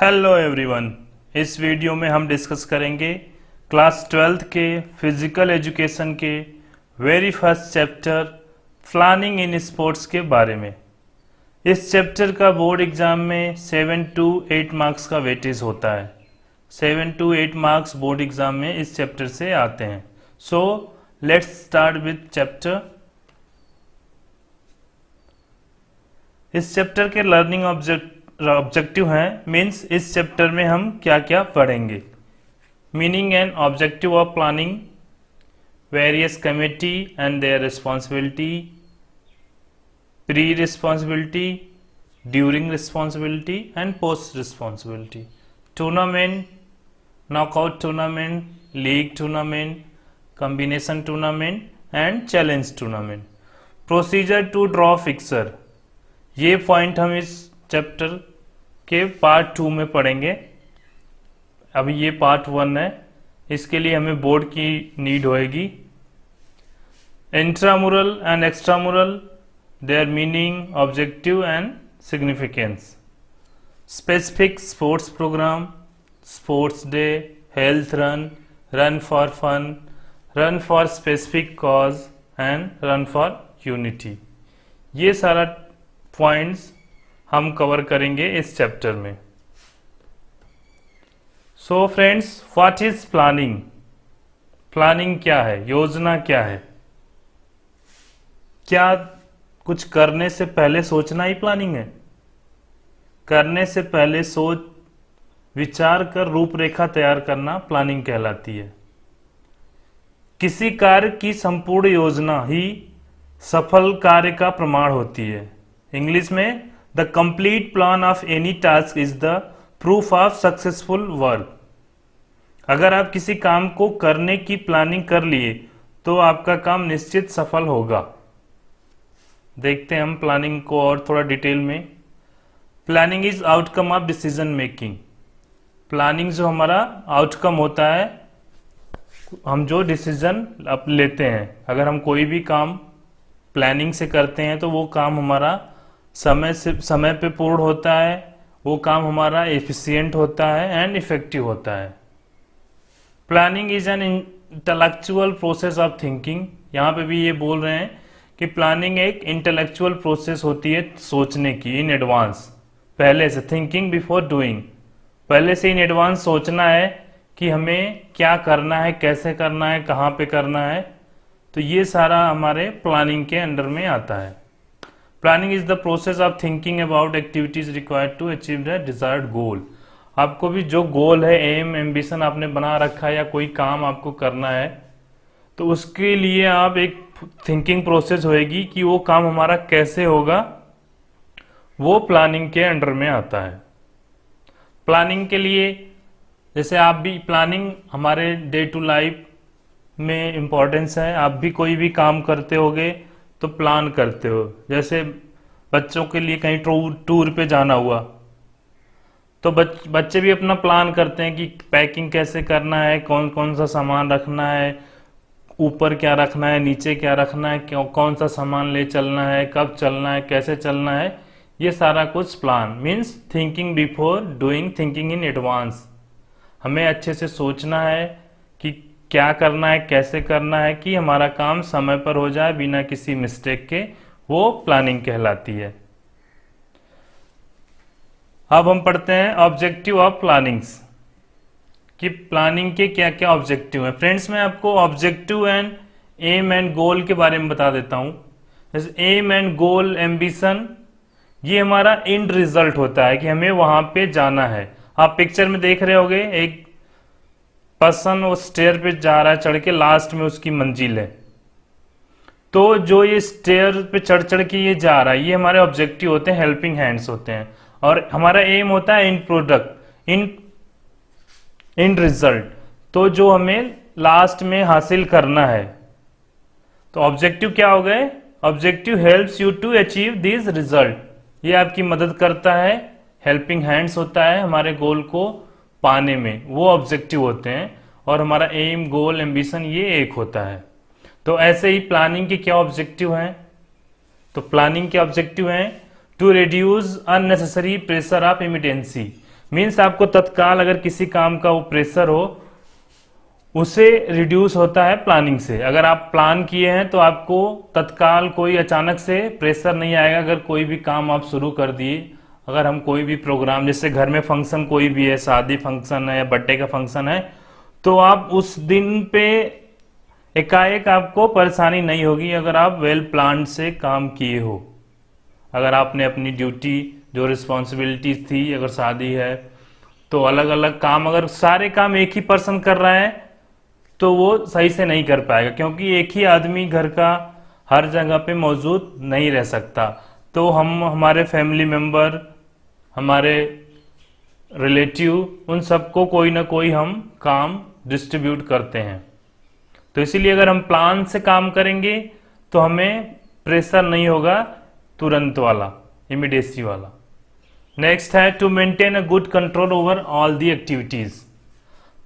Hello everyone. इस video में हम डिस्कस करेंगे क्लास 12th के फिजिकल एजुकेशन के very first chapter planning in sports के बारे में। इस चैप्टर का बोर्ड एग्जाम में 7 to 8 मार्क्स का वेटेज होता है। 7 to 8 मार्क्स बोर्ड एग्जाम में इस चैप्टर से आते हैं। So let's start with chapter. इस चैप्टर के लर्निंग ऑब्जेक्टिव हैं, मीन्स इस चैप्टर में हम क्या क्या पढ़ेंगे। Meaning and objective of planning, various committee and their responsibility, pre responsibility, during responsibility and post responsibility, tournament, knockout tournament, league tournament, combination tournament and challenge tournament, procedure to draw fixture. ये point हम इस chapter के part 2 में पढ़ेंगे। अभी ये part 1 है, इसके लिए हमें बोर्ड की नीड होएगी। Intramural and extramural, their meaning, objective and significance, specific sports programme, sports day, health run, run for fun, run for specific cause and run for unity. ये सारा पॉइंट्स हम कवर करेंगे इस चैप्टर में। So friends, what is planning? Planning क्या है? योजना क्या है? क्या कुछ करने से पहले सोचना ही प्लानिंग है? करने से पहले सोच विचार कर रूपरेखा तैयार करना प्लानिंग कहलाती है। किसी कार्य की संपूर्ण योजना ही सफल कार्य का प्रमाण होती है। इंग्लिश में the complete plan of any task is the proof of successful work. अगर आप किसी काम को करने की प्लानिंग कर लिए तो आपका काम निश्चित सफल होगा। देखते हैं हम प्लानिंग को और थोड़ा डिटेल में। Planning is outcome of decision making. Planning जो हमारा आउटकम होता है, हम जो डिसीजन लेते हैं, अगर हम कोई भी काम प्लानिंग से करते हैं तो वो काम हमारा समय पे पूर्ण होता है, वो काम हमारा एफिशिएंट होता है एंड इफेक्टिव होता है। Planning is an intellectual process of thinking. यहाँ पे भी ये बोल रहे हैं कि प्लानिंग एक इंटेलेक्चुअल प्रोसेस होती है सोचने की इन एडवांस, पहले से, थिंकिंग बिफोर डूइंग। पहले से इन एडवांस सोचना है कि हमें क्या करना है, कैसे करना है, कहाँ पे करना है। तो ये सारा हमारे प्लानिंग के अंडर में आता है। Planning is the process of thinking about activities required to achieve the desired goal. आपको भी जो गोल है, एम, एम्बिशन आपने बना रखा है या कोई काम आपको करना है, तो उसके लिए आप एक थिंकिंग प्रोसेस होएगी कि वो काम हमारा कैसे होगा, वो प्लानिंग के अंडर में आता है। प्लानिंग के लिए जैसे आप भी, प्लानिंग हमारे डे टू लाइफ में इम्पोर्टेंस है। आप भी कोई भी काम करते होगे तो प्लान करते हो। जैसे बच्चों के लिए कहीं टूर पे जाना हुआ तो बच्चे भी अपना प्लान करते हैं कि पैकिंग कैसे करना है, कौन कौन सा सामान रखना है, ऊपर क्या रखना है, नीचे क्या रखना है, कौन सा सामान ले चलना है, कब चलना है, कैसे चलना है। ये सारा कुछ plan means thinking before doing, thinking in advance. हमें अच्छे से सोचना है कि क्या करना है, कैसे करना है कि हमारा काम समय पर हो जाए बिना किसी मिस्टेक के, वो प्लानिंग कहलाती है। अब हम पढ़ते हैं ऑब्जेक्टिव ऑफ प्लानिंग्स, कि प्लानिंग के क्या क्या ऑब्जेक्टिव हैं। फ्रेंड्स, मैं आपको ऑब्जेक्टिव एंड एम एंड गोल के बारे में बता देता हूं। जैसे एम एंड गोल, एम्बिशन, ये हमारा एंड रिजल्ट होता है कि हमें वहां पे जाना है। आप पिक्चर में देख रहे होगे, एक पर्सन वो स्टेयर पे जा रहा है चढ़ के, लास्ट में उसकी मंजिल है। तो जो ये स्टेयर पे चढ़ चढ़ के ये जा रहा है, ये हमारे ऑब्जेक्टिव होते हैं, हेल्पिंग हैंड्स होते हैं। और हमारा एम होता है इन प्रोडक्ट, इन रिजल्ट, तो जो हमें लास्ट में हासिल करना है। तो ऑब्जेक्टिव क्या हो गए? Objective helps you to achieve this result. ये आपकी मदद करता है, हेल्पिंग हैंड्स होता है हमारे गोल को पाने में, वो ऑब्जेक्टिव होते हैं। और हमारा एम, गोल, एम्बिशन ये एक होता है। तो ऐसे ही प्लानिंग के क्या ऑब्जेक्टिव हैं? तो प्लानिंग के ऑब्जेक्टिव हैं to reduce unnecessary pressure of immediacy, means आपको तत्काल अगर किसी काम का वो प्रेशर हो, उसे रिड्यूस होता है प्लानिंग से। अगर आप प्लान किए हैं तो आपको तत्काल कोई अचानक से प्रेशर नहीं आएगा। अगर कोई भी काम आप शुरू कर दिए, अगर हम कोई भी प्रोग्राम, जैसे घर में फंक्शन कोई भी है, शादी फंक्शन है या बर्थडे का फंक्शन है, तो आप उस दिन पे एकाएक आपको परेशानी नहीं होगी अगर आप वेल प्लान से काम किए हो। अगर आपने अपनी ड्यूटी जो रिस्पॉन्सिबिलिटी थी, अगर शादी है तो अलग अलग काम, अगर सारे काम एक ही पर्सन कर रहा है तो वो सही से नहीं कर पाएगा, क्योंकि एक ही आदमी घर का हर जगह पे मौजूद नहीं रह सकता। तो हम हमारे फैमिली मेंबर, हमारे रिलेटिव, उन सबको कोई ना कोई हम काम डिस्ट्रीब्यूट करते हैं। तो इसीलिए अगर हम प्लान से काम करेंगे तो हमें प्रेशर नहीं होगा तुरंत वाला, इमीडिएसी वाला। नेक्स्ट है to maintain a good control over all the activities.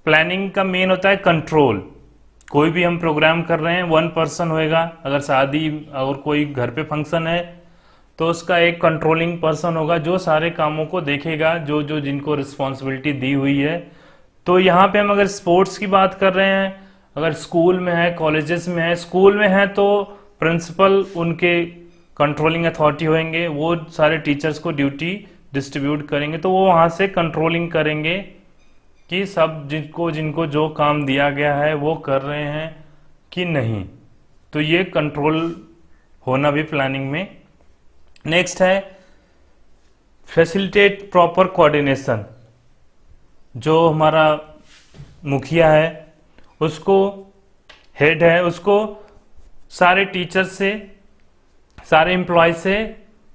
Planning का मेन होता है कंट्रोल। कोई भी हम प्रोग्राम कर रहे हैं, वन पर्सन होएगा। अगर शादी और कोई घर पे फंक्शन है तो उसका एक कंट्रोलिंग पर्सन होगा जो सारे कामों को देखेगा, जो जो जिनको रिस्पॉन्सिबिलिटी दी हुई है। तो यहाँ पे हम अगर स्पोर्ट्स की बात कर रहे हैं, अगर स्कूल में है, कॉलेजेस में है, स्कूल में है तो प्रिंसिपल उनके कंट्रोलिंग अथॉरिटी होंगे, वो सारे टीचर्स को ड्यूटी डिस्ट्रीब्यूट करेंगे। तो वो वहाँ से कंट्रोलिंग करेंगे कि सब जिनको जिनको जो काम दिया गया है वो कर रहे हैं कि नहीं। तो ये कंट्रोल होना भी प्लानिंग में। नेक्स्ट है फैसिलिटेट प्रॉपर कोऑर्डिनेशन। जो हमारा मुखिया है, उसको हेड है, उसको सारे टीचर से, सारे एम्प्लॉय से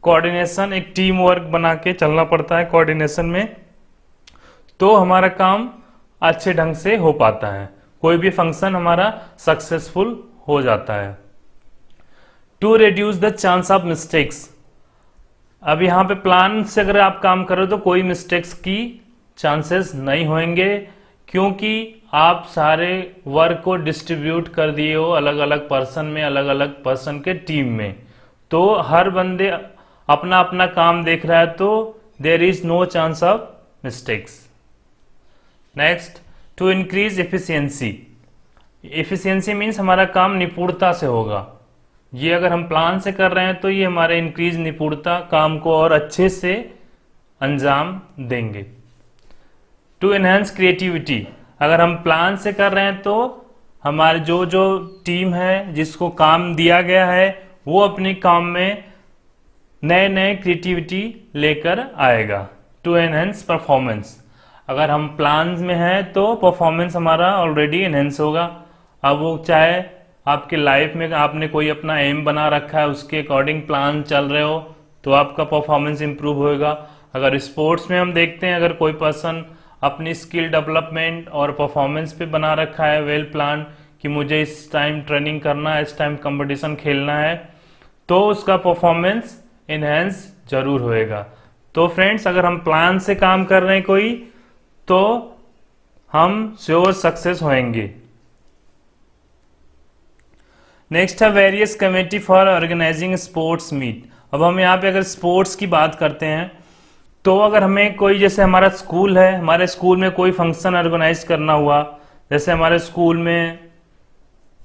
कोऑर्डिनेशन, एक टीम वर्क बना के चलना पड़ता है कोऑर्डिनेशन में, तो हमारा काम अच्छे ढंग से हो पाता है, कोई भी फंक्शन हमारा सक्सेसफुल हो जाता है। To reduce the chance of mistakes. अब यहाँ पे प्लान से अगर आप काम कर रहे हो तो कोई मिस्टेक्स की चांसेस नहीं होंगे, क्योंकि आप सारे वर्क को डिस्ट्रीब्यूट कर दिए हो अलग अलग पर्सन में, अलग अलग पर्सन के टीम में। तो हर बंदे अपना अपना काम देख रहा है, तो there is no chance of mistakes. Next, to increase efficiency. Efficiency means हमारा काम निपुणता से होगा। ये अगर हम प्लान से कर रहे हैं तो ये हमारे इंक्रीज निपुणता, काम को और अच्छे से अंजाम देंगे। To enhance creativity. अगर हम प्लान से कर रहे हैं तो हमारे जो जो टीम है, जिसको काम दिया गया है, वो अपने काम में नए नए क्रिएटिविटी लेकर आएगा। To enhance performance. अगर हम प्लान में हैं तो परफॉर्मेंस हमारा ऑलरेडी एनहेंस होगा। अब वो चाहे आपके लाइफ में आपने कोई अपना एम बना रखा है, उसके अकॉर्डिंग प्लान चल रहे हो, तो आपका परफॉर्मेंस इंप्रूव होएगा। अगर स्पोर्ट्स में हम देखते हैं, अगर कोई पर्सन अपनी स्किल डेवलपमेंट और परफॉर्मेंस पे बना रखा है वेल प्लान कि मुझे इस टाइम ट्रेनिंग करना है, इस टाइम कंपटीशन खेलना है, तो उसका परफॉर्मेंस इनहेंस जरूर होएगा। तो फ्रेंड्स, अगर हम प्लान से काम कर रहे हैं कोई, तो हम श्योर सक्सेस होंगे। नेक्स्ट है various committee for organizing sports meet. अब हम यहाँ पे अगर स्पोर्ट्स की बात करते हैं तो अगर हमें कोई, जैसे हमारा स्कूल है, हमारे स्कूल में कोई फंक्शन ऑर्गेनाइज करना हुआ, जैसे हमारे स्कूल में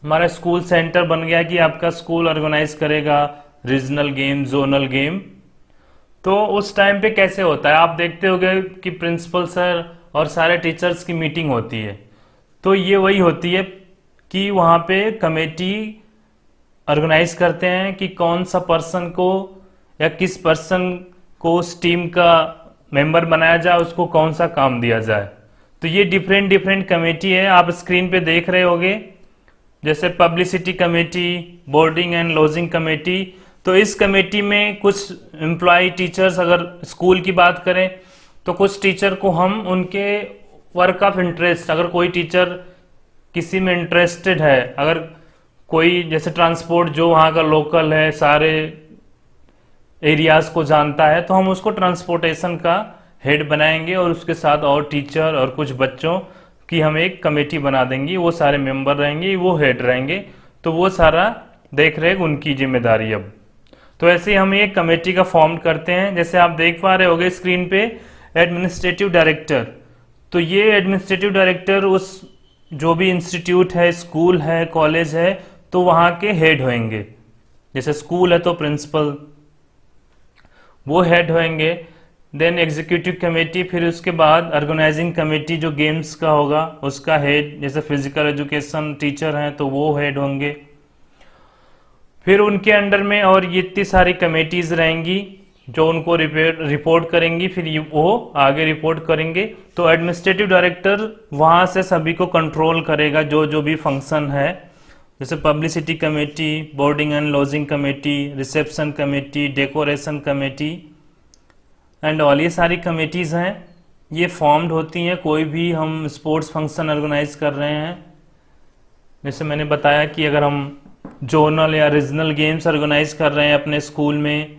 हमारा स्कूल सेंटर बन गया कि आपका स्कूल ऑर्गेनाइज करेगा रीजनल गेम, जोनल गेम, तो उस टाइम पे कैसे होता है, आप देखते होंगे कि प्रिंसिपल सर और सारे टीचर्स की मीटिंग होती है। तो ये वही होती है कि वहाँ पे कमेटी ऑर्गेनाइज करते हैं कि कौन सा पर्सन को या किस पर्सन को उस टीम का मेंबर बनाया जाए, उसको कौन सा काम दिया जाए। तो ये डिफरेंट डिफरेंट कमेटी है, आप स्क्रीन पे देख रहे होंगे, जैसे publicity committee, boarding and lodging committee. तो इस कमेटी में कुछ एम्प्लॉय टीचर्स, अगर स्कूल की बात करें तो कुछ टीचर को हम उनके वर्क ऑफ इंटरेस्ट, अगर कोई टीचर किसी में इंटरेस्टेड है, अगर कोई जैसे ट्रांसपोर्ट जो वहाँ का लोकल है, सारे एरियाज को जानता है, तो हम उसको ट्रांसपोर्टेशन का हेड बनाएंगे और उसके साथ और टीचर और कुछ बच्चों की हम एक कमेटी बना देंगे, वो सारे मेंबर रहेंगे, वो हेड रहेंगे, तो वो सारा देख रेख उनकी जिम्मेदारी। अब तो ऐसे हम एक कमेटी का फॉर्म करते हैं, जैसे आप देख पा रहे होगे स्क्रीन पे, एडमिनिस्ट्रेटिव डायरेक्टर, तो ये एडमिनिस्ट्रेटिव डायरेक्टर उस जो भी इंस्टीट्यूट है, स्कूल है, कॉलेज है, तो वहाँ के हेड होंगे। जैसे स्कूल है तो प्रिंसिपल, वो हेड होंगे। देन एग्जीक्यूटिव कमेटी, फिर उसके बाद ऑर्गेनाइजिंग कमेटी जो गेम्स का होगा उसका हेड, जैसे फिजिकल एजुकेशन टीचर हैं तो वो हेड होंगे। फिर उनके अंडर में और ये इतनी सारी कमेटीज रहेंगी जो उनको रिपोर्ट करेंगी, फिर वो आगे रिपोर्ट करेंगे। तो एडमिनिस्ट्रेटिव डायरेक्टर वहाँ से सभी को कंट्रोल करेगा, जो जो भी फंक्शन है, जैसे publicity committee, boarding and lodging committee, reception committee, decoration committee and all, ये सारी कमेटीज़ हैं। ये फॉर्म्ड होती हैं कोई भी हम स्पोर्ट्स फंक्शन ऑर्गेनाइज कर रहे हैं। जैसे मैंने बताया कि अगर हम जोनल या रीजनल गेम्स ऑर्गेनाइज कर रहे हैं अपने स्कूल में,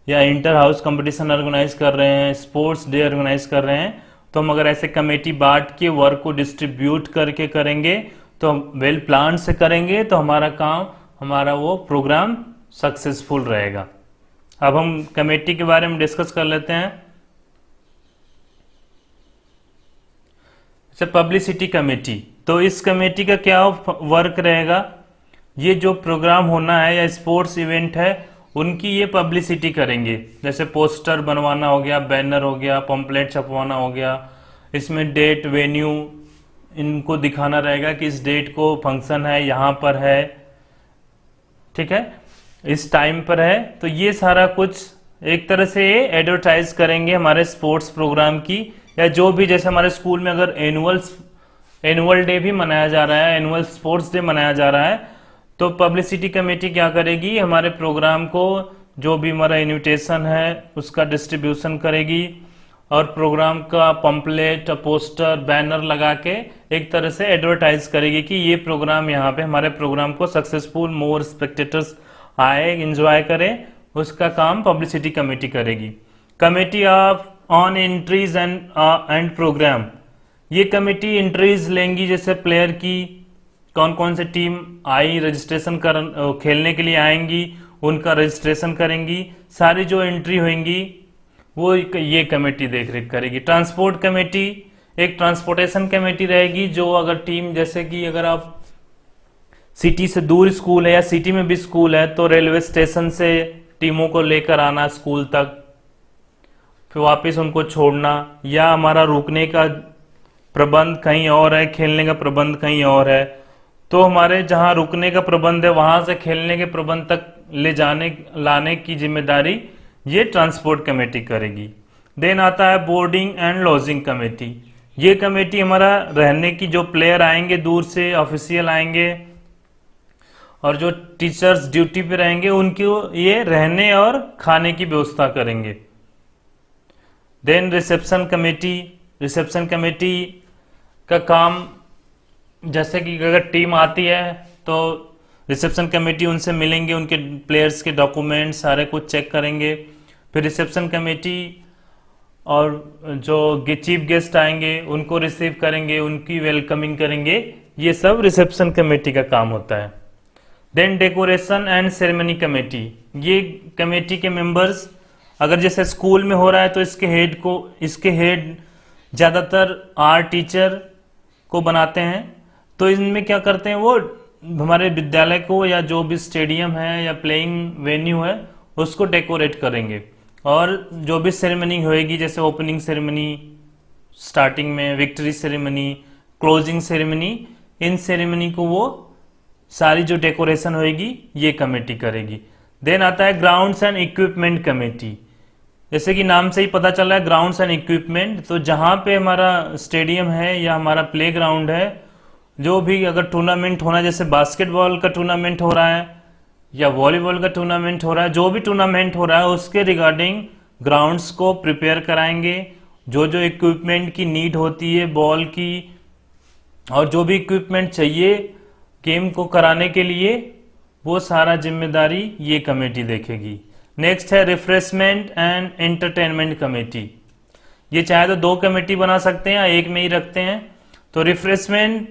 या इंटर हाउस कंपटीशन ऑर्गेनाइज कर रहे हैं, स्पोर्ट्स डे ऑर्गेनाइज कर रहे हैं, तो हम अगर ऐसे कमेटी बांट के वर्क को डिस्ट्रीब्यूट करके करेंगे तो वेल प्लान से करेंगे तो हमारा काम, हमारा वो प्रोग्राम सक्सेसफुल रहेगा। अब हम कमेटी के बारे में डिस्कस कर लेते हैं। जैसे पब्लिसिटी कमेटी, तो इस कमेटी का क्या वर्क रहेगा, ये जो प्रोग्राम होना है या स्पोर्ट्स इवेंट है उनकी ये पब्लिसिटी करेंगे। जैसे पोस्टर बनवाना हो गया, बैनर हो गया, पम्पलेट छपवाना हो गया, इसमें डेट, वेन्यू इनको दिखाना रहेगा कि इस डेट को फंक्शन है, यहाँ पर है, ठीक है, इस टाइम पर है। तो ये सारा कुछ एक तरह से एडवर्टाइज करेंगे हमारे स्पोर्ट्स प्रोग्राम की, या जो भी, जैसे हमारे स्कूल में अगर एनुअल डे भी मनाया जा रहा है, एनुअल स्पोर्ट्स डे मनाया जा रहा है, तो पब्लिसिटी कमेटी क्या करेगी, हमारे प्रोग्राम को, जो भी हमारा इनविटेशन है उसका डिस्ट्रीब्यूशन करेगी और प्रोग्राम का पंपलेट, पोस्टर, बैनर लगा के एक तरह से एडवर्टाइज करेगी कि ये प्रोग्राम, यहाँ पे हमारे प्रोग्राम को सक्सेसफुल, मोर स्पेक्टेटर्स आए, एंजॉय करें, उसका काम पब्लिसिटी कमेटी करेगी। Committee of on entries and program, ये कमेटी एंट्रीज लेंगी, जैसे प्लेयर की कौन कौन से टीम आई रजिस्ट्रेशन कर खेलने के लिए आएंगी, उनका रजिस्ट्रेशन करेंगी, सारी जो एंट्री होंगी वो ये कमेटी देख रेख करेगी। ट्रांसपोर्ट कमेटी, एक ट्रांसपोर्टेशन कमेटी रहेगी, जो अगर टीम, जैसे कि अगर आप सिटी से दूर स्कूल है या सिटी में भी स्कूल है तो रेलवे स्टेशन से टीमों को लेकर आना स्कूल तक, फिर वापस उनको छोड़ना, या हमारा रुकने का प्रबंध कहीं और है, खेलने का प्रबंध कहीं और है, तो हमारे जहां रुकने का प्रबंध है वहां से खेलने के प्रबंध तक ले जाने लाने की जिम्मेदारी ये ट्रांसपोर्ट कमेटी करेगी। देन आता है बोर्डिंग एंड लॉजिंग कमेटी, ये कमेटी हमारा रहने की, जो प्लेयर आएंगे दूर से, ऑफिशियल आएंगे और जो टीचर्स ड्यूटी पे रहेंगे उनकी ये रहने और खाने की व्यवस्था करेंगे। Then reception committee, reception committee का काम, जैसे कि अगर टीम आती है तो रिसेप्शन कमेटी उनसे मिलेंगे, उनके प्लेयर्स के डॉक्यूमेंट सारे कुछ चेक करेंगे। फिर रिसेप्शन कमेटी और जो चीफ गेस्ट आएंगे उनको रिसीव करेंगे, उनकी वेलकमिंग करेंगे, ये सब रिसेप्शन कमेटी का काम होता है। Then decoration and ceremony committee, ये कमेटी के मेंबर्स, अगर जैसे स्कूल में हो रहा है तो इसके हेड ज़्यादातर आर्ट टीचर को बनाते हैं। तो इनमें क्या करते हैं, वो हमारे विद्यालय को या जो भी स्टेडियम है या प्लेइंग वेन्यू है उसको डेकोरेट करेंगे, और जो भी सेरेमनी होएगी, जैसे ओपनिंग सेरेमनी, स्टार्टिंग में victory ceremony, closing ceremony, in ceremony को वो सारी जो डेकोरेशन होएगी ये कमेटी करेगी। देन आता है ग्राउंड्स एंड इक्विपमेंट कमेटी, जैसे कि नाम से ही पता चल रहा है ग्राउंड्स एंड इक्विपमेंट, तो जहाँ पे हमारा स्टेडियम है या हमारा प्ले ग्राउंड है, जो भी अगर टूर्नामेंट होना है, जैसे बास्केटबॉल का टूर्नामेंट हो रहा है या वॉलीबॉल का टूर्नामेंट हो रहा है, जो भी टूर्नामेंट हो रहा है उसके रिगार्डिंग ग्राउंड्स को प्रिपेयर कराएंगे, जो जो इक्विपमेंट की नीड होती है, बॉल की और जो भी इक्विपमेंट चाहिए गेम को कराने के लिए, वो सारा जिम्मेदारी ये कमेटी देखेगी। नेक्स्ट है रिफ्रेशमेंट एंड एंटरटेनमेंट कमेटी, ये चाहे तो दो कमेटी बना सकते हैं या एक में ही रखते हैं। तो रिफ्रेशमेंट,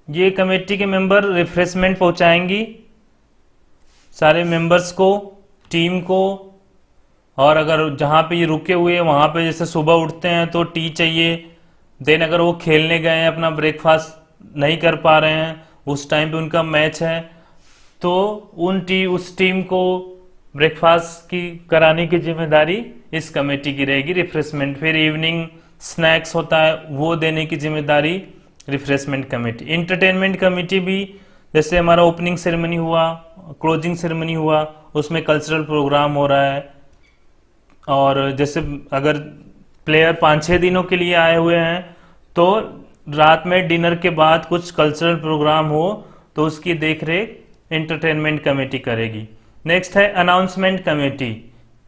ये कमेटी के मेंबर रिफ्रेशमेंट पहुंचाएंगी सारे मेंबर्स को, टीम को, और अगर जहाँ पे ये रुके हुए हैं वहाँ पे जैसे सुबह उठते हैं तो टी चाहिए, देन अगर वो खेलने गए हैं अपना ब्रेकफास्ट नहीं कर पा रहे हैं, उस टाइम पे उनका मैच है, तो उस टीम को ब्रेकफास्ट की कराने की जिम्मेदारी इस कमेटी की रहेगी, रिफ्रेशमेंट। फिर इवनिंग स्नैक्स होता है वो देने की जिम्मेदारी रिफ्रेशमेंट कमेटी। इंटरटेनमेंट कमेटी भी, जैसे हमारा ओपनिंग सेरेमनी हुआ, क्लोजिंग सेरेमनी हुआ, उसमें कल्चरल प्रोग्राम हो रहा है, और जैसे अगर प्लेयर 5-6 दिनों के लिए आए हुए हैं तो रात में डिनर के बाद कुछ कल्चरल प्रोग्राम हो तो उसकी देखरेख एंटरटेनमेंट कमेटी करेगी। नेक्स्ट है अनाउंसमेंट कमेटी।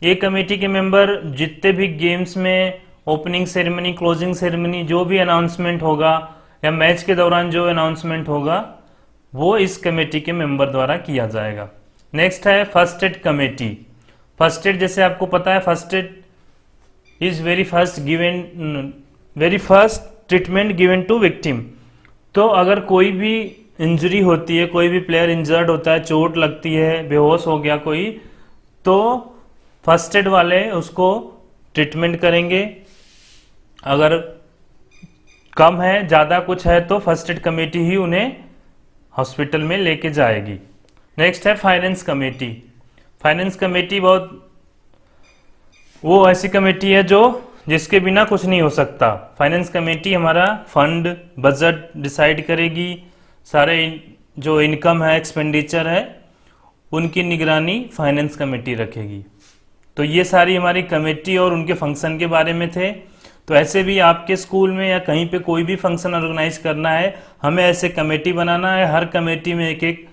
ये कमेटी के मेंबर जितने भी गेम्स में ओपनिंग सेरेमनी, क्लोजिंग सेरेमनी, जो भी अनाउंसमेंट होगा या मैच के दौरान जो अनाउंसमेंट होगा वो इस कमेटी के मेंबर द्वारा किया जाएगा। नेक्स्ट है first aid committee. First aid, जैसे आपको पता है, first aid is very first treatment given to victim. तो अगर कोई भी इंजरी होती है, कोई भी प्लेयर इंजर्ड होता है, चोट लगती है, बेहोश हो गया कोई, तो फर्स्ट एड वाले उसको ट्रीटमेंट करेंगे। अगर कम है, ज़्यादा कुछ है, तो फर्स्ट एड कमेटी ही उन्हें हॉस्पिटल में लेके जाएगी। नेक्स्ट है फाइनेंस कमेटी। फाइनेंस कमेटी वो ऐसी कमेटी है जिसके बिना कुछ नहीं हो सकता। फाइनेंस कमेटी हमारा फंड, बजट डिसाइड करेगी, सारे जो इनकम है, एक्सपेंडिचर है, उनकी निगरानी फाइनेंस कमेटी रखेगी। तो ये सारी हमारी कमेटी और उनके फंक्शन के बारे में थे। तो ऐसे भी आपके स्कूल में या कहीं पे कोई भी फंक्शन ऑर्गेनाइज करना है, हमें ऐसे कमेटी बनाना है। हर कमेटी में एक एक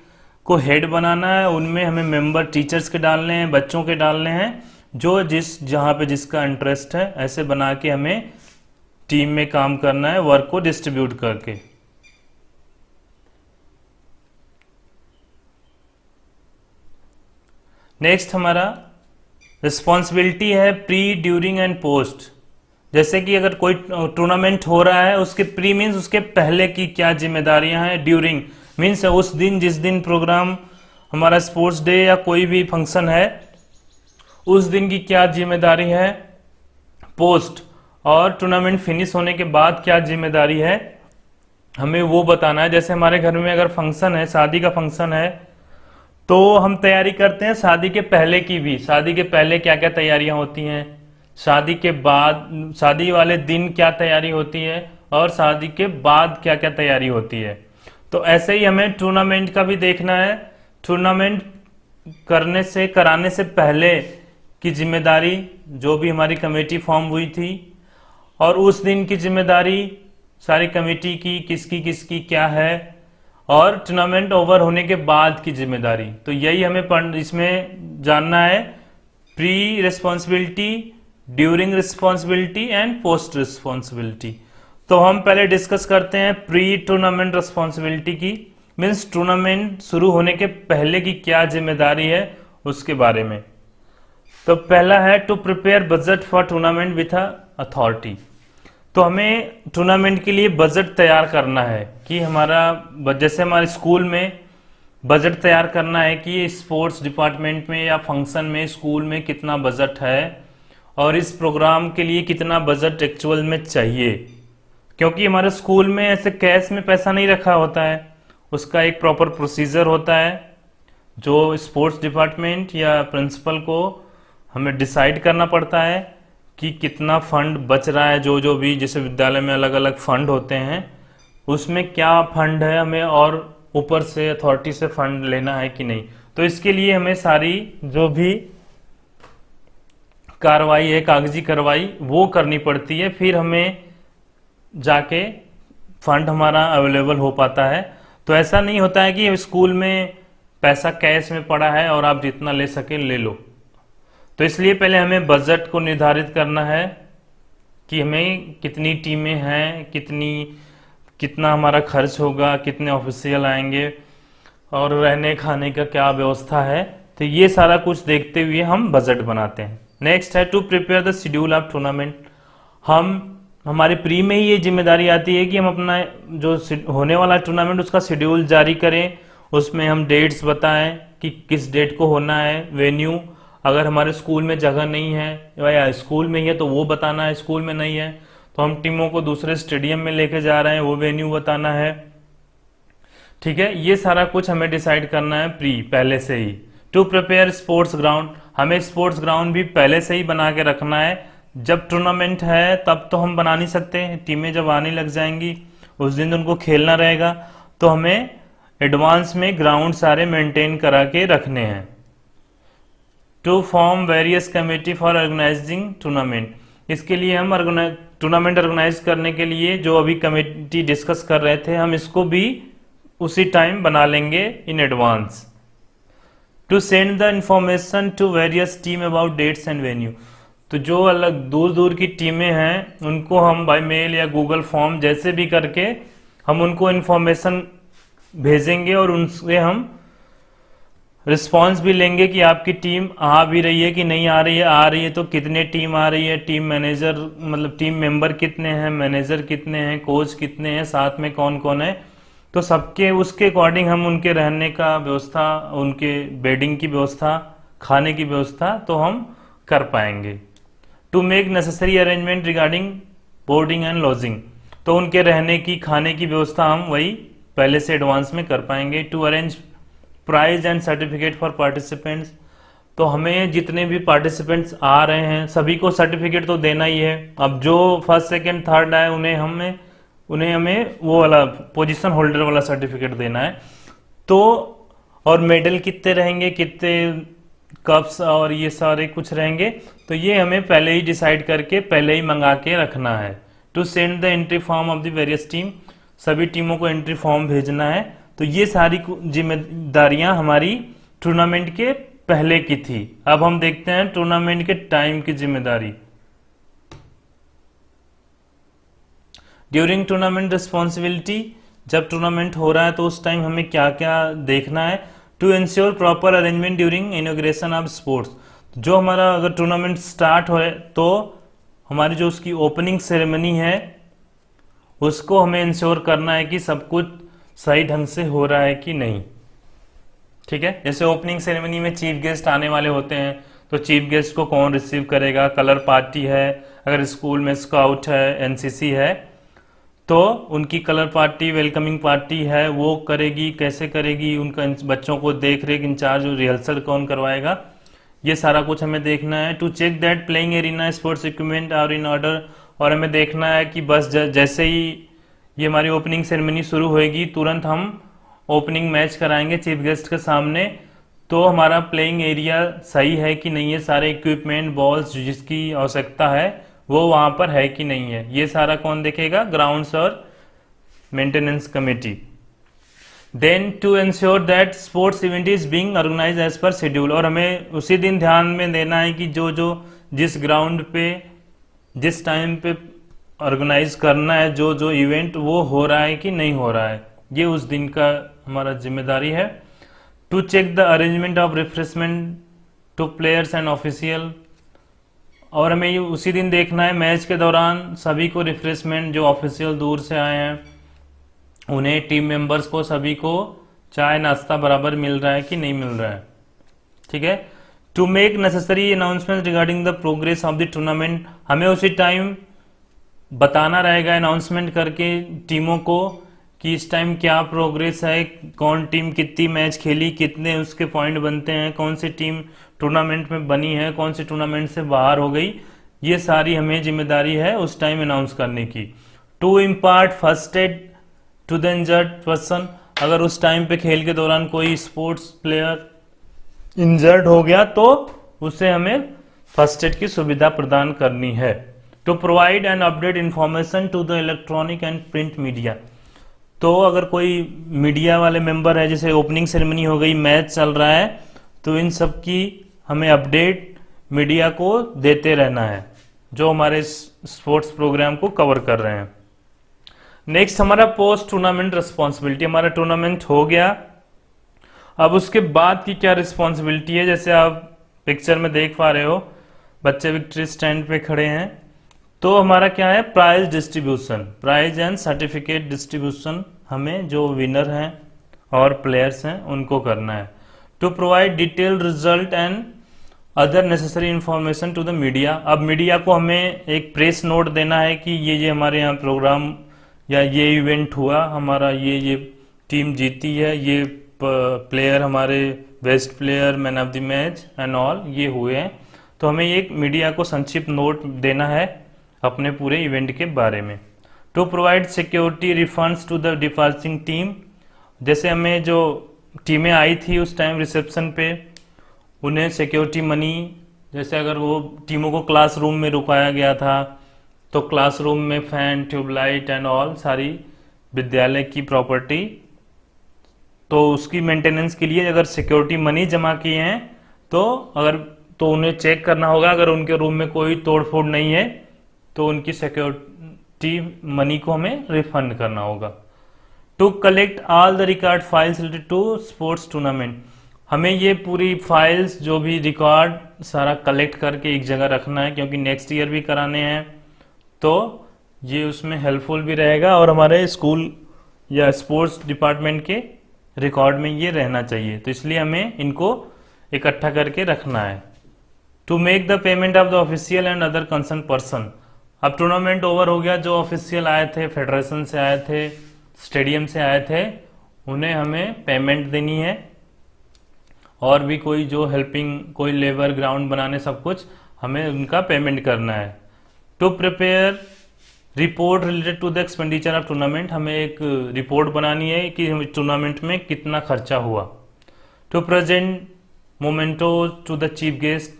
को हेड बनाना है, उनमें हमें मेंबर टीचर्स के डालने हैं, बच्चों के डालने हैं, जो जहाँ पे जिसका इंटरेस्ट है, ऐसे बना के हमें टीम में काम करना है, वर्क को डिस्ट्रीब्यूट करके। नेक्स्ट हमारा रिस्पॉन्सिबिलिटी है प्री, ड्यूरिंग एंड पोस्ट। जैसे कि अगर कोई टूर्नामेंट हो रहा है, उसके प्री मीन्स उसके पहले की क्या जिम्मेदारियां हैं, ड्यूरिंग मीन्स उस दिन, जिस दिन प्रोग्राम हमारा स्पोर्ट्स डे या कोई भी फंक्शन है, उस दिन की क्या जिम्मेदारी है, पोस्ट और टूर्नामेंट फिनिश होने के बाद क्या जिम्मेदारी है, हमें वो बताना है। जैसे हमारे घर में अगर फंक्शन है, शादी का फंक्शन है, तो हम तैयारी करते हैं शादी के पहले की भी। शादी के पहले क्या क्या तैयारियां होती हैं, शादी के बाद, शादी वाले दिन क्या तैयारी होती है, और शादी के बाद क्या क्या तैयारी होती है। तो ऐसे ही हमें टूर्नामेंट का भी देखना है। टूर्नामेंट कराने से पहले की जिम्मेदारी जो भी हमारी कमेटी फॉर्म हुई थी, और उस दिन की जिम्मेदारी सारी कमेटी की किसकी किसकी क्या है, और टूर्नामेंट ओवर होने के बाद की जिम्मेदारी। तो यही हमें इसमें जानना है, pre responsibility, during responsibility and post responsibility. तो हम पहले डिस्कस करते हैं प्री टूर्नामेंट रिस्पॉन्सिबिलिटी की, मीन्स टूर्नामेंट शुरू होने के पहले की क्या जिम्मेदारी है उसके बारे में। तो पहला है to prepare budget for tournament with authority. तो हमें टूर्नामेंट के लिए बजट तैयार करना है कि जैसे हमारे स्कूल में बजट तैयार करना है कि स्पोर्ट्स डिपार्टमेंट में या फंक्शन में स्कूल में कितना बजट है, और इस प्रोग्राम के लिए कितना बजट एक्चुअल में चाहिए। क्योंकि हमारे स्कूल में ऐसे कैश में पैसा नहीं रखा होता है, उसका एक प्रॉपर प्रोसीजर होता है जो स्पोर्ट्स डिपार्टमेंट या प्रिंसिपल को हमें डिसाइड करना पड़ता है कि कितना फंड बच रहा है। जो भी जैसे विद्यालय में अलग अलग फंड होते हैं, उसमें क्या फंड है, हमें और ऊपर से अथॉरिटी से फंड लेना है कि नहीं। तो इसके लिए हमें सारी जो भी कार्रवाई है, कागजी कार्रवाई, वो करनी पड़ती है, फिर हमें जाके फंड हमारा अवेलेबल हो पाता है। तो ऐसा नहीं होता है कि स्कूल में पैसा कैश में पड़ा है और आप जितना ले सके ले लो। तो इसलिए पहले हमें बजट को निर्धारित करना है कि हमें कितनी टीमें हैं, कितना हमारा खर्च होगा, कितने ऑफिशियल आएंगे, और रहने खाने का क्या व्यवस्था है। तो ये सारा कुछ देखते हुए हम बजट बनाते हैं। नेक्स्ट है to prepare the schedule of tournament. हमारे प्री में ही ये जिम्मेदारी आती है कि हम अपना जो होने वाला टूर्नामेंट उसका शेड्यूल जारी करें, उसमें हम डेट्स बताएं कि किस डेट को होना है, वेन्यू, अगर हमारे स्कूल में जगह नहीं है या स्कूल में ही है तो वो बताना है, स्कूल में नहीं है तो हम टीमों को दूसरे स्टेडियम में लेके जा रहे हैं, वो वेन्यू बताना है। ठीक है, ये सारा कुछ हमें डिसाइड करना है पहले से ही। टू प्रिपेयर स्पोर्ट्स ग्राउंड, हमें स्पोर्ट्स ग्राउंड भी पहले से ही बना के रखना है। जब टूर्नामेंट है तब तो हम बना नहीं सकते, टीमें जब आने लग जाएंगी उस दिन उनको खेलना रहेगा, तो हमें एडवांस में ग्राउंड सारे मेंटेन करा के रखने हैं। To form various committee for organizing tournament, इसके लिए हम टूर्नामेंट ऑर्गेनाइज करने के लिए जो अभी कमेटी डिस्कस कर रहे थे, हम इसको भी उसी टाइम बना लेंगे in advance. To send the information to various team about dates and venue, तो जो अलग दूर दूर की टीमें हैं उनको हम बाय मेल या गूगल फॉर्म जैसे भी करके हम उनको इन्फॉर्मेशन भेजेंगे और उनसे हम रिस्पांस भी लेंगे कि आपकी टीम आ भी रही है कि नहीं आ रही है, आ रही है तो कितने टीम आ रही है, टीम मैनेजर मतलब टीम मेंबर कितने हैं, मैनेजर कितने हैं, कोच कितने हैं, साथ में कौन कौन है, तो सबके उसके अकॉर्डिंग हम उनके रहने का व्यवस्था, उनके बेडिंग की व्यवस्था, खाने की व्यवस्था तो हम कर पाएंगे। To make necessary arrangement regarding boarding and lodging, तो उनके रहने की खाने की व्यवस्था हम वही पहले से एडवांस में कर पाएंगे। To arrange prize and certificate for participants, तो हमें जितने भी पार्टिसिपेंट्स आ रहे हैं सभी को सर्टिफिकेट तो देना ही है। अब जो फर्स्ट सेकंड थर्ड आए उन्हें हमें वो वाला पोजीशन होल्डर वाला सर्टिफिकेट देना है। तो और मेडल कितने रहेंगे, कितने कप्स और ये सारे कुछ रहेंगे, तो ये हमें पहले ही डिसाइड करके पहले ही मंगा के रखना है। To send the entry form of the various team, सभी टीमों को एंट्री फॉर्म भेजना है। तो ये सारी जिम्मेदारियां हमारी टूर्नामेंट के पहले की थी। अब हम देखते हैं टूर्नामेंट के टाइम की जिम्मेदारी। ड्यूरिंग टूर्नामेंट रिस्पॉन्सिबिलिटी, जब टूर्नामेंट हो रहा है तो उस टाइम हमें क्या क्या देखना है। To ensure proper arrangement during inauguration of sports, जो हमारा अगर टूर्नामेंट स्टार्ट हो तो हमारी जो उसकी ओपनिंग सेरेमनी है उसको हमें इंश्योर करना है कि सब कुछ सही ढंग से हो रहा है कि नहीं। ठीक है, जैसे ओपनिंग सेरेमनी में चीफ गेस्ट आने वाले होते हैं तो चीफ गेस्ट को कौन रिसीव करेगा, कलर पार्टी है, अगर स्कूल में स्काउट है, एनसीसी है तो उनकी कलर पार्टी, वेलकमिंग पार्टी है वो करेगी, कैसे करेगी, उनका बच्चों को देख रेख इंचार्ज रिहर्सल कौन करवाएगा, ये सारा कुछ हमें देखना है। To check that playing arena sports equipment are in order, और हमें देखना है कि बस जैसे ही ये हमारी ओपनिंग सेरेमनी शुरू होएगी तुरंत हम ओपनिंग मैच कराएंगे चीफ गेस्ट के सामने, तो हमारा प्लेइंग एरिया सही है कि नहीं है, सारे इक्विपमेंट बॉल्स जिसकी आवश्यकता है वो वहां पर है कि नहीं है, ये सारा कौन देखेगा, ग्राउंड्स और maintenance committee. Then to ensure that sports event is being organized as per schedule, और हमें उसी दिन ध्यान में देना है कि जो जिस ग्राउंड पे जिस टाइम पे ऑर्गेनाइज करना है जो इवेंट वो हो रहा है कि नहीं हो रहा है, ये उस दिन का हमारा जिम्मेदारी है। To check the arrangement of refreshment to players and official, और हमें ये उसी दिन देखना है मैच के दौरान सभी को रिफ्रेशमेंट, जो ऑफिशियल दूर से आए हैं उन्हें, टीम मेंबर्स को सभी को चाय नाश्ता बराबर मिल रहा है कि नहीं मिल रहा है। ठीक है, to make necessary announcement regarding the progress of the tournament, हमें उसी टाइम बताना रहेगा अनाउंसमेंट करके टीमों को कि इस टाइम क्या प्रोग्रेस है, कौन टीम कितनी मैच खेली, कितने उसके पॉइंट बनते हैं, कौन सी टीम टूर्नामेंट में बनी है, कौन सी टूर्नामेंट से बाहर हो गई, ये सारी हमें जिम्मेदारी है उस टाइम अनाउंस करने की। To impart first aid to the injured person, अगर उस टाइम पे खेल के दौरान कोई स्पोर्ट्स प्लेयर इंजर्ड हो गया तो उसे हमें फर्स्ट एड की सुविधा प्रदान करनी है। To provide and update information to the electronic and print media, तो अगर कोई मीडिया वाले मेंबर है, जैसे ओपनिंग सेरेमनी हो गई, मैच चल रहा है, तो इन सब की हमें अपडेट मीडिया को देते रहना है जो हमारे स्पोर्ट्स प्रोग्राम को कवर कर रहे हैं। नेक्स्ट हमारा पोस्ट टूर्नामेंट रिस्पॉन्सिबिलिटी, हमारा टूर्नामेंट हो गया, अब उसके बाद की क्या रिस्पॉन्सिबिलिटी है, जैसे आप पिक्चर में देख पा रहे हो बच्चे विक्ट्री स्टैंड पे खड़े हैं, तो हमारा क्या है, prize distribution, prize and certificate distribution हमें जो विनर हैं और प्लेयर्स हैं उनको करना है। To provide detail result and other necessary information to the media. अब मीडिया को हमें एक प्रेस नोट देना है कि ये हमारे यहाँ प्रोग्राम या ये इवेंट हुआ, हमारा ये टीम जीती है, ये प्लेयर हमारे best player, man of the match and all ये हुए हैं। तो हमें एक मीडिया को संक्षिप्त नोट देना है अपने पूरे इवेंट के बारे में। To provide security refunds to the departing team, जैसे हमें जो टीमें आई थी उस टाइम रिसेप्शन पे, उन्हें सिक्योरिटी मनी, जैसे अगर वो टीमों को क्लासरूम में रुकाया गया था तो क्लासरूम में फैन, ट्यूबलाइट एंड ऑल सारी विद्यालय की प्रॉपर्टी, तो उसकी मेंटेनेंस के लिए अगर सिक्योरिटी मनी जमा किए हैं तो उन्हें चेक करना होगा। अगर उनके रूम में कोई तोड़फोड़ नहीं है तो उनकी सिक्योरिटी मनी को हमें रिफंड करना होगा। To collect all the record files related to sports tournament, हमें ये पूरी फाइल्स जो भी रिकॉर्ड सारा कलेक्ट करके एक जगह रखना है, क्योंकि नेक्स्ट ईयर भी कराने हैं तो ये उसमें हेल्पफुल भी रहेगा और हमारे स्कूल या स्पोर्ट्स डिपार्टमेंट के रिकॉर्ड में ये रहना चाहिए, तो इसलिए हमें इनको इकट्ठा करके रखना है। To make the payment of the official and other concern person, अब टूर्नामेंट ओवर हो गया, जो ऑफिशियल आए थे, फेडरेशन से आए थे, स्टेडियम से आए थे, उन्हें हमें पेमेंट देनी है, और भी कोई जो हेल्पिंग, कोई लेबर, ग्राउंड बनाने, सब कुछ हमें उनका पेमेंट करना है। To prepare report related to the expenditure of tournament, हमें एक रिपोर्ट बनानी है कि टूर्नामेंट में कितना खर्चा हुआ। To present memento to the chief guest,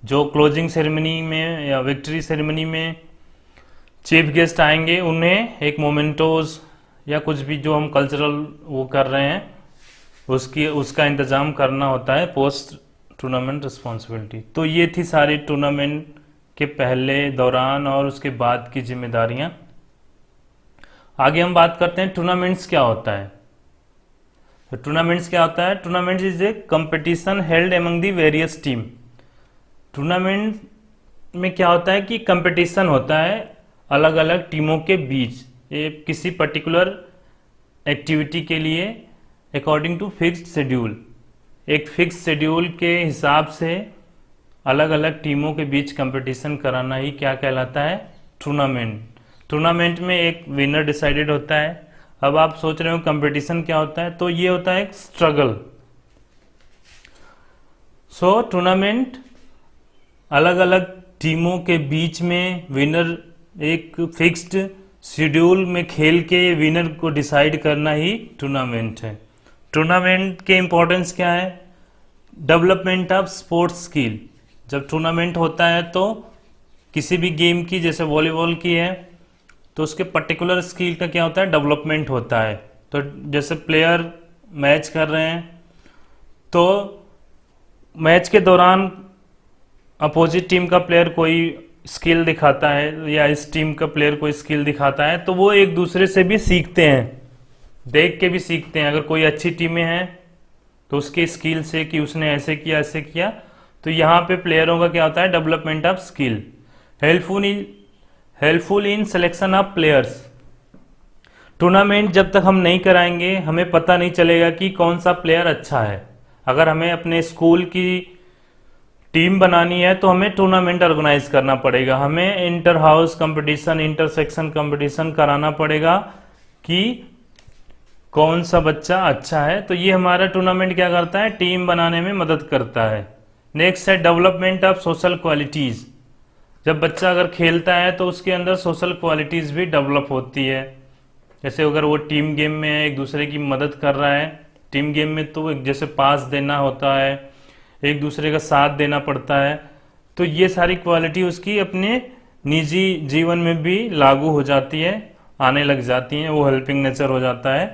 जो क्लोजिंग सेरेमनी में या विक्ट्री सेरेमनी में चीफ गेस्ट आएंगे उन्हें एक मोमेंटोज या कुछ भी जो हम कल्चरल वो कर रहे हैं उसका इंतजाम करना होता है पोस्ट टूर्नामेंट रिस्पॉन्सिबिलिटी। तो ये थी सारी टूर्नामेंट के पहले, दौरान और उसके बाद की जिम्मेदारियां। आगे हम बात करते हैं टूर्नामेंट्स क्या होता है। तो टूर्नामेंट्स क्या होता है? Tournament is a competition held among the various team. Tournament में क्या होता है कि कंपटीशन होता है अलग अलग टीमों के बीच किसी पर्टिकुलर एक्टिविटी के लिए अकॉर्डिंग टू फिक्स्ड शेड्यूल। एक फिक्स शेड्यूल के हिसाब से अलग अलग टीमों के बीच कंपटीशन कराना ही क्या कहलाता है? टूर्नामेंट। टूर्नामेंट में एक विनर डिसाइडेड होता है। अब आप सोच रहे हो कंपटीशन क्या होता है, तो ये होता है एक स्ट्रगल। सो टूर्नामेंट अलग अलग टीमों के बीच में विनर एक फिक्स्ड शेड्यूल में खेल के विनर को डिसाइड करना ही टूर्नामेंट है। टूर्नामेंट के इंपॉर्टेंस क्या है? Development of sports skill. जब टूर्नामेंट होता है तो किसी भी गेम की, जैसे वॉलीबॉल की है, तो उसके पर्टिकुलर स्किल का क्या होता है? डेवलपमेंट होता है। तो जैसे प्लेयर मैच कर रहे हैं तो मैच के दौरान अपोजिट टीम का प्लेयर कोई स्किल दिखाता है या इस टीम का प्लेयर कोई स्किल दिखाता है, तो वो एक दूसरे से भी सीखते हैं, देख के भी सीखते हैं। अगर कोई अच्छी टीमें हैं तो उसके स्किल से कि उसने ऐसे किया ऐसे किया, तो यहाँ पे प्लेयरों का क्या होता है? Development of skill. Helpful in selection of players. Tournament जब तक हम नहीं कराएंगे हमें पता नहीं चलेगा कि कौन सा प्लेयर अच्छा है। अगर हमें अपने स्कूल की टीम बनानी है तो हमें टूर्नामेंट ऑर्गेनाइज करना पड़ेगा, हमें inter house competition, inter section competition कराना पड़ेगा कि कौन सा बच्चा अच्छा है। तो ये हमारा टूर्नामेंट क्या करता है? टीम बनाने में मदद करता है। नेक्स्ट है डेवलपमेंट ऑफ सोशल क्वालिटीज। जब बच्चा अगर खेलता है तो उसके अंदर सोशल क्वालिटीज भी डेवलप होती है। जैसे अगर वो टीम गेम में है, एक दूसरे की मदद कर रहा है, टीम गेम में तो जैसे पास देना होता है, एक दूसरे का साथ देना पड़ता है, तो ये सारी क्वालिटी उसकी अपने निजी जीवन में भी लागू हो जाती है, आने लग जाती हैं, वो हेल्पिंग नेचर हो जाता है।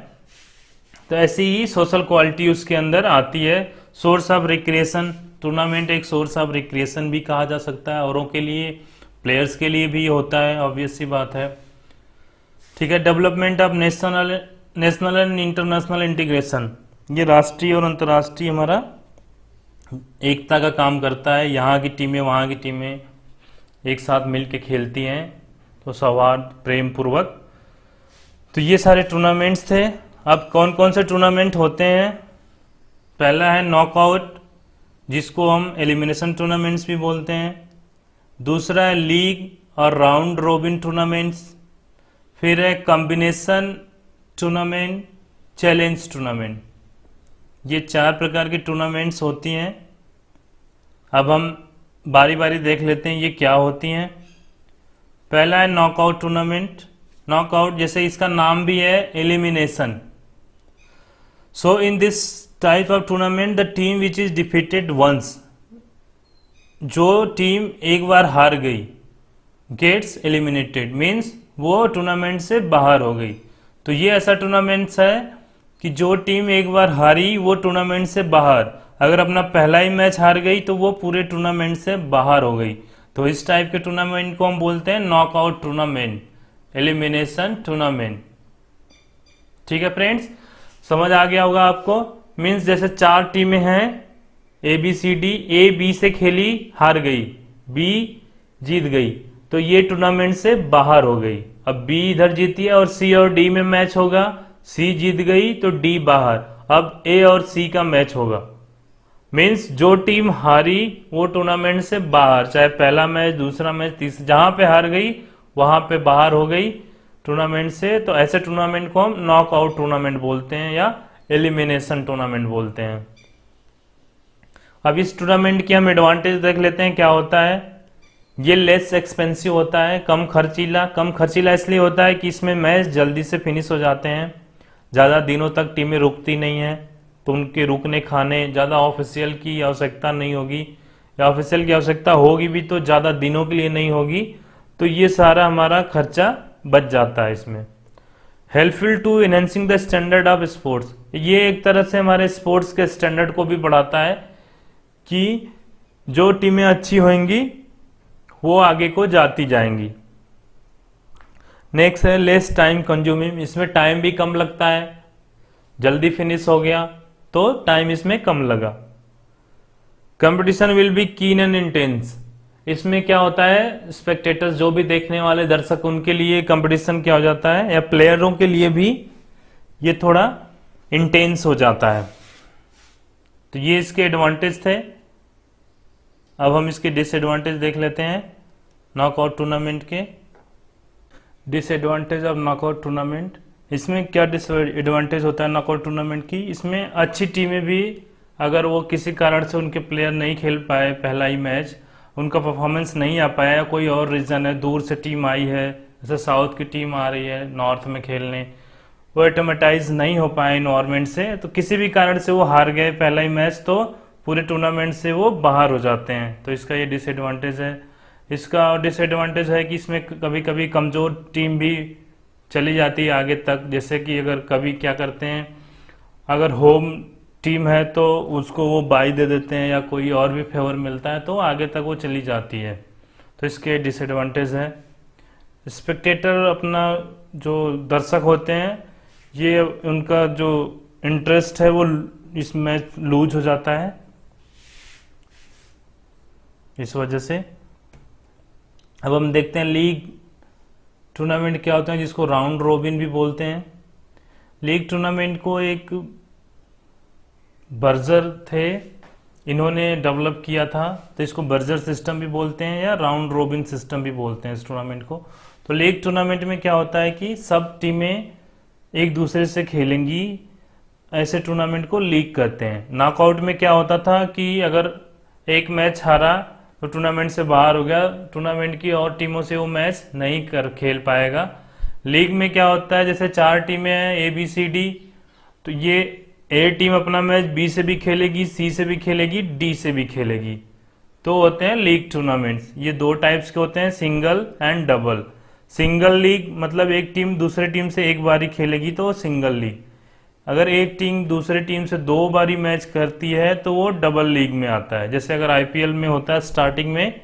तो ऐसी ही सोशल क्वालिटी उसके अंदर आती है। Source of recreation. टूर्नामेंट एक सोर्स ऑफ रिक्रिएशन भी कहा जा सकता है, औरों के लिए, प्लेयर्स के लिए भी होता है, ऑब्वियस सी बात है। ठीक है। Development of national and international integration. ये राष्ट्रीय और अंतर्राष्ट्रीय हमारा एकता का काम करता है। यहाँ की टीमें वहाँ की टीमें एक साथ मिल के खेलती हैं, तो सौहार्द, प्रेम पूर्वक। तो ये सारे टूर्नामेंट्स थे। अब कौन कौन से टूर्नामेंट होते हैं? पहला है नॉकआउट जिसको हम एलिमिनेशन टूर्नामेंट्स भी बोलते हैं। दूसरा है लीग और राउंड रोबिन टूर्नामेंट्स। फिर है कॉम्बिनेशन टूर्नामेंट, चैलेंज टूर्नामेंट। ये 4 प्रकार की टूर्नामेंट्स होती हैं। अब हम बारी बारी देख लेते हैं ये क्या होती हैं। पहला है नॉकआउट टूर्नामेंट। नॉकआउट, जैसे इसका नाम भी है elimination. So in this type of tournament the team which is defeated once, जो टीम एक बार हार गई, गेट्स एलिमिनेटेड, मीन्स वो टूर्नामेंट से बाहर हो गई। तो ये ऐसा टूर्नामेंट्स है कि जो टीम एक बार हारी वो टूर्नामेंट से बाहर, अगर अपना पहला ही मैच हार गई तो वो पूरे टूर्नामेंट से बाहर हो गई। तो इस टाइप के टूर्नामेंट को हम बोलते हैं नॉकआउट टूर्नामेंट, एलिमिनेशन टूर्नामेंट। ठीक है फ्रेंड्स, समझ आ गया होगा आपको। मीन्स जैसे 4 टीमें हैं ABCD, A B से खेली, हार गई, B जीत गई, तो ये टूर्नामेंट से बाहर हो गई। अब B इधर जीती है और C और D में मैच होगा, C जीत गई तो D बाहर। अब A और C का मैच होगा। मीन्स जो टीम हारी वो टूर्नामेंट से बाहर, चाहे पहला मैच, दूसरा मैच, तीसरा, जहां पे हार गई वहां पे बाहर हो गई टूर्नामेंट से। तो ऐसे टूर्नामेंट को हम नॉकआउट टूर्नामेंट बोलते हैं या एलिमिनेशन टूर्नामेंट बोलते हैं। अब इस टूर्नामेंट की हम एडवांटेज देख लेते हैं क्या होता है। ये लेस एक्सपेंसिव होता है, कम खर्चीला। कम खर्चीला इसलिए होता है कि इसमें मैच जल्दी से फिनिश हो जाते हैं, ज़्यादा दिनों तक टीमें रुकती नहीं हैं, तो उनके रुकने खाने ज़्यादा ऑफिशियल की आवश्यकता नहीं होगी, या ऑफिशियल की आवश्यकता होगी भी तो ज़्यादा दिनों के लिए नहीं होगी। तो ये सारा हमारा खर्चा बच जाता है इसमें। Helpful to enhancing the standard of sports, ये एक तरह से हमारे स्पोर्ट्स के स्टैंडर्ड को भी बढ़ाता है कि जो टीमें अच्छी होंगी वो आगे को जाती जाएंगी। नेक्स्ट है लेस टाइम कंज्यूमिंग, इसमें टाइम भी कम लगता है, जल्दी फिनिश हो गया तो टाइम इसमें कम लगा। कंपटीशन विल बी कीन एंड इंटेंस, इसमें क्या होता है, स्पेक्टेटर्स जो भी देखने वाले दर्शक, उनके लिए कंपटीशन क्या हो जाता है, या प्लेयरों के लिए भी ये थोड़ा इंटेंस हो जाता है। तो ये इसके एडवांटेज थे। अब हम इसके डिसएडवांटेज देख लेते हैं नॉकआउट टूर्नामेंट के। डिसएडवांटेज ऑफ नॉकआउट टूर्नामेंट, इसमें क्या डिसएडवांटेज होता है नॉकआउट टूर्नामेंट की। इसमें अच्छी टीमें भी अगर वो किसी कारण से उनके प्लेयर नहीं खेल पाए पहला ही मैच, उनका परफॉर्मेंस नहीं आ पाया, कोई और रीज़न है, दूर से टीम आई है, जैसे साउथ की टीम आ रही है नॉर्थ में खेलने, वो एटोमेटाइज नहीं हो पाए इन्वायरमेंट से, तो किसी भी कारण से वो हार गए पहला ही मैच, तो पूरे टूर्नामेंट से वो बाहर हो जाते हैं। तो इसका ये डिसएडवांटेज है। इसका डिसएडवांटेज है कि इसमें कभी कभी कमज़ोर टीम भी चली जाती है आगे तक। जैसे कि अगर कभी क्या करते हैं, अगर होम टीम है तो उसको वो बाई दे देते हैं या कोई और भी फेवर मिलता है तो आगे तक वो चली जाती है। तो इसके डिसएडवांटेज है। स्पेक्टेटर, अपना जो दर्शक होते हैं, ये उनका जो इंटरेस्ट है वो इसमें लूज हो जाता है इस वजह से। अब हम देखते हैं लीग टूर्नामेंट क्या होता है, जिसको राउंड रोबिन भी बोलते हैं। लीग टूर्नामेंट को एक बर्जर थे, इन्होंने डेवलप किया था, तो इसको बर्जर सिस्टम भी बोलते हैं या राउंड रोबिन सिस्टम भी बोलते हैं इस टूर्नामेंट को। तो लीग टूर्नामेंट में क्या होता है कि सब टीमें एक दूसरे से खेलेंगी, ऐसे टूर्नामेंट को लीग कहते हैं। नॉकआउट में क्या होता था कि अगर एक मैच हारा तो टूर्नामेंट से बाहर हो गया, टूर्नामेंट की और टीमों से वो मैच नहीं खेल पाएगा। लीग में क्या होता है, जैसे 4 टीमें हैं ABCD, तो ये A टीम अपना मैच B से भी खेलेगी, C से भी खेलेगी, D से भी खेलेगी, तो होते हैं लीग टूर्नामेंट्स। ये 2 टाइप्स के होते हैं, single and double. Single league मतलब एक टीम दूसरे टीम से एक बारी खेलेगी तो वो सिंगल लीग। अगर एक टीम दूसरे टीम से 2 बारी मैच करती है तो वो डबल लीग में आता है। जैसे अगर IPL में होता है, स्टार्टिंग में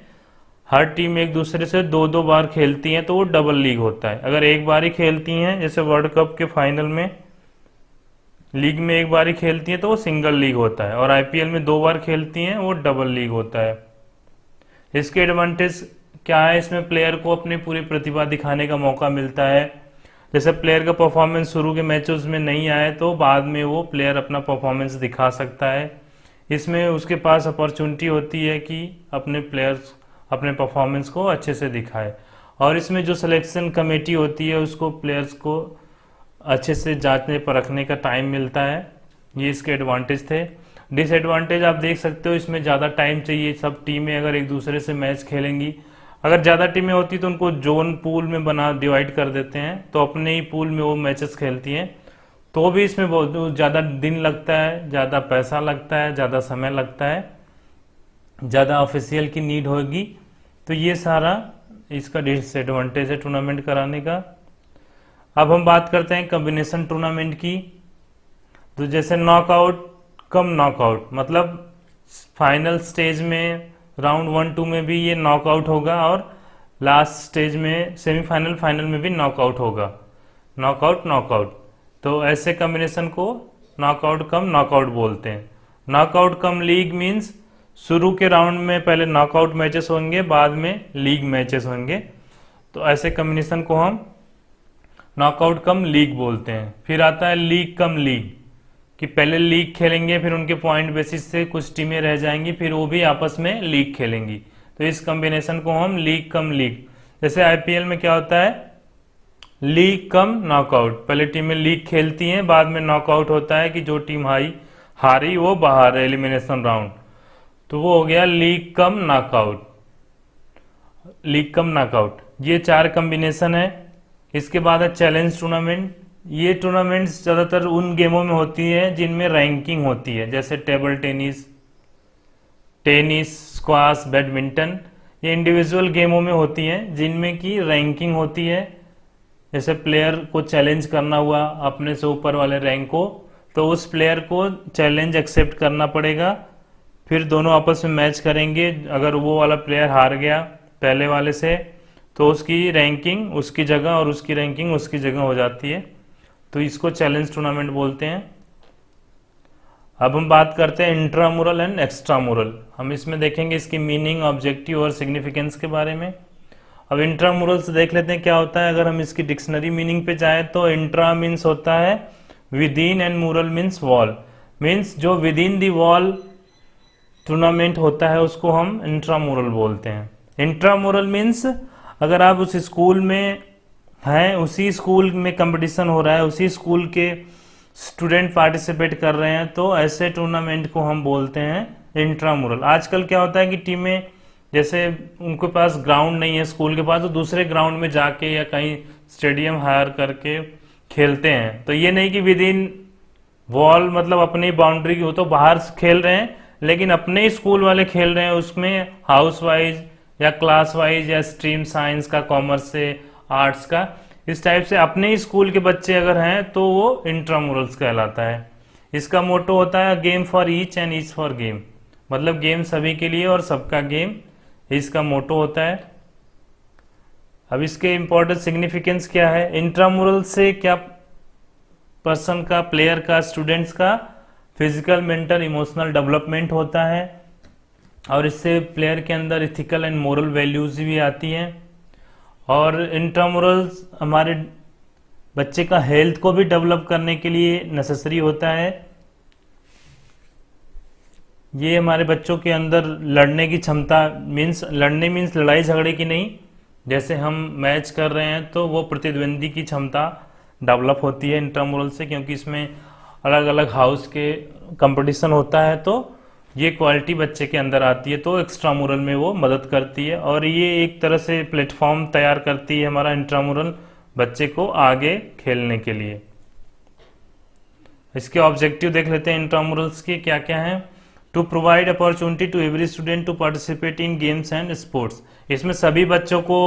हर टीम एक दूसरे से 2-2 बार खेलती है तो वो डबल लीग होता है। अगर एक बार ही खेलती हैं, जैसे वर्ल्ड कप के फाइनल में लीग में एक बार ही खेलती हैं तो वो सिंगल लीग होता है, और IPL में 2 बार खेलती हैं वो डबल लीग होता है। इसके एडवांटेज क्या है, इसमें प्लेयर को अपनी पूरी प्रतिभा दिखाने का मौका मिलता है। जैसे प्लेयर का परफॉर्मेंस शुरू के मैचेस में नहीं आए तो बाद में वो प्लेयर अपना परफॉर्मेंस दिखा सकता है। इसमें उसके पास अपॉर्चुनिटी होती है कि अपने प्लेयर्स अपने परफॉर्मेंस को अच्छे से दिखाए, और इसमें जो सिलेक्शन कमेटी होती है उसको प्लेयर्स को अच्छे से जांचने परखने का टाइम मिलता है। ये इसके एडवांटेज थे। डिसएडवांटेज आप देख सकते हो, इसमें ज़्यादा टाइम चाहिए। सब टीमें अगर एक दूसरे से मैच खेलेंगी, अगर ज़्यादा टीमें होती तो उनको जोन पूल में बना डिवाइड कर देते हैं, तो अपने ही पूल में वो मैचेस खेलती हैं, तो भी इसमें बहुत ज़्यादा दिन लगता है, ज़्यादा पैसा लगता है, ज़्यादा समय लगता है, ज़्यादा ऑफिशियल की नीड होगी। तो ये सारा इसका डिसएडवांटेज है टूर्नामेंट कराने का। अब हम बात करते हैं कॉम्बिनेशन टूर्नामेंट की। तो जैसे नॉकआउट कम नॉकआउट, मतलब फाइनल स्टेज में राउंड 1-2 में भी ये नॉकआउट होगा, और लास्ट स्टेज में सेमीफाइनल फाइनल में भी नॉकआउट होगा। नॉकआउट नॉकआउट, तो ऐसे कॉम्बिनेशन को नॉकआउट कम नॉकआउट बोलते हैं। नॉकआउट कम लीग मीन्स शुरू के राउंड में पहले नॉकआउट मैचेस होंगे, बाद में लीग मैचेस होंगे, तो ऐसे कॉम्बिनेशन को हम नॉकआउट कम लीग बोलते हैं। फिर आता है लीग कम लीग, कि पहले लीग खेलेंगे, फिर उनके पॉइंट बेसिस से कुछ टीमें रह जाएंगी, फिर वो भी आपस में लीग खेलेंगी, तो इस कॉम्बिनेशन को हम लीग कम लीग। जैसे आईपीएल में क्या होता है, लीग कम नॉकआउट, पहले टीमें लीग खेलती हैं, बाद में नॉकआउट होता है कि जो टीम हारी वो बाहर है, एलिमिनेशन राउंड, तो वो हो गया league cum knockout. League cum knockout, ये 4 कॉम्बिनेशन है। इसके बाद है चैलेंज टूर्नामेंट। ये टूर्नामेंट्स ज़्यादातर उन गेमों में होती है जिनमें रैंकिंग होती है, जैसे टेबल टेनिस, स्क्वाश, बैडमिंटन। ये इंडिविजुअल गेमों में होती हैं जिनमें की रैंकिंग होती है। जैसे प्लेयर को चैलेंज करना हुआ अपने से ऊपर वाले रैंक को, तो उस प्लेयर को चैलेंज एक्सेप्ट करना पड़ेगा, फिर दोनों आपस में मैच करेंगे। अगर वो वाला प्लेयर हार गया पहले वाले से, तो उसकी रैंकिंग उसकी जगह और उसकी रैंकिंग उसकी जगह हो जाती है, तो इसको चैलेंज टूर्नामेंट बोलते हैं। अब हम बात करते हैं इंट्रामुरल एंड एक्स्ट्रामुरल। हम इसमें देखेंगे इसकी मीनिंग, ऑब्जेक्टिव और सिग्निफिकेंस के बारे में। अब इंट्रामुरल से देख लेते हैं क्या होता है। अगर हम इसकी डिक्शनरी मीनिंग पे जाएं तो इंट्रा मीन्स होता है विद इन, एंड मुरल मीन्स वॉल, मीन्स जो with in the wall tournament होता है उसको हम इंट्रामुरल बोलते हैं। इंट्रामुरल मीन्स अगर आप उस स्कूल में हैं, उसी स्कूल में कंपटीशन हो रहा है, उसी स्कूल के स्टूडेंट पार्टिसिपेट कर रहे हैं, तो ऐसे टूर्नामेंट को हम बोलते हैं इंट्रामुरल। आजकल क्या होता है कि टीमें जैसे उनके पास ग्राउंड नहीं है स्कूल के पास, तो दूसरे ग्राउंड में जाके या कहीं स्टेडियम हायर करके खेलते हैं। तो ये नहीं कि विद इन वॉल मतलब अपनी बाउंड्री की हो, तो बाहर खेल रहे हैं, लेकिन अपने ही स्कूल वाले खेल रहे हैं, उसमें हाउस वाइज या क्लास वाइज या स्ट्रीम साइंस का, कॉमर्स से, आर्ट्स का, इस टाइप से अपने ही स्कूल के बच्चे अगर हैं तो वो इंट्रामुरल्स कहलाता है। इसका मोटो होता है game for each and each for game, मतलब गेम सभी के लिए और सबका गेम, इसका मोटो होता है। अब इसके इंपॉर्टेंट सिग्निफिकेंस क्या है, इंट्रामुरल से क्या पर्सन का, प्लेयर का, स्टूडेंट्स का फिजिकल, मेंटल, इमोशनल डेवलपमेंट होता है, और इससे प्लेयर के अंदर इथिकल एंड मोरल वैल्यूज भी आती हैं। और इंट्रामुरल्स हमारे बच्चे का हेल्थ को भी डेवलप करने के लिए नेसेसरी होता है। ये हमारे बच्चों के अंदर लड़ने की क्षमता, लड़ने मीन्स लड़ाई झगड़े की नहीं, जैसे हम मैच कर रहे हैं तो वो प्रतिद्वंदी की क्षमता डेवलप होती है इंट्रामुरल से, क्योंकि इसमें अलग अलग हाउस के कंपटीशन होता है, तो ये क्वालिटी बच्चे के अंदर आती है, तो एक्स्ट्रामुरल में वो मदद करती है, और ये एक तरह से प्लेटफॉर्म तैयार करती है हमारा इंट्रामुरल बच्चे को आगे खेलने के लिए। इसके ऑब्जेक्टिव देख लेते हैं इंट्रामुरल्स के क्या क्या हैं। To provide opportunity to every student to participate in games and sports, इसमें सभी बच्चों को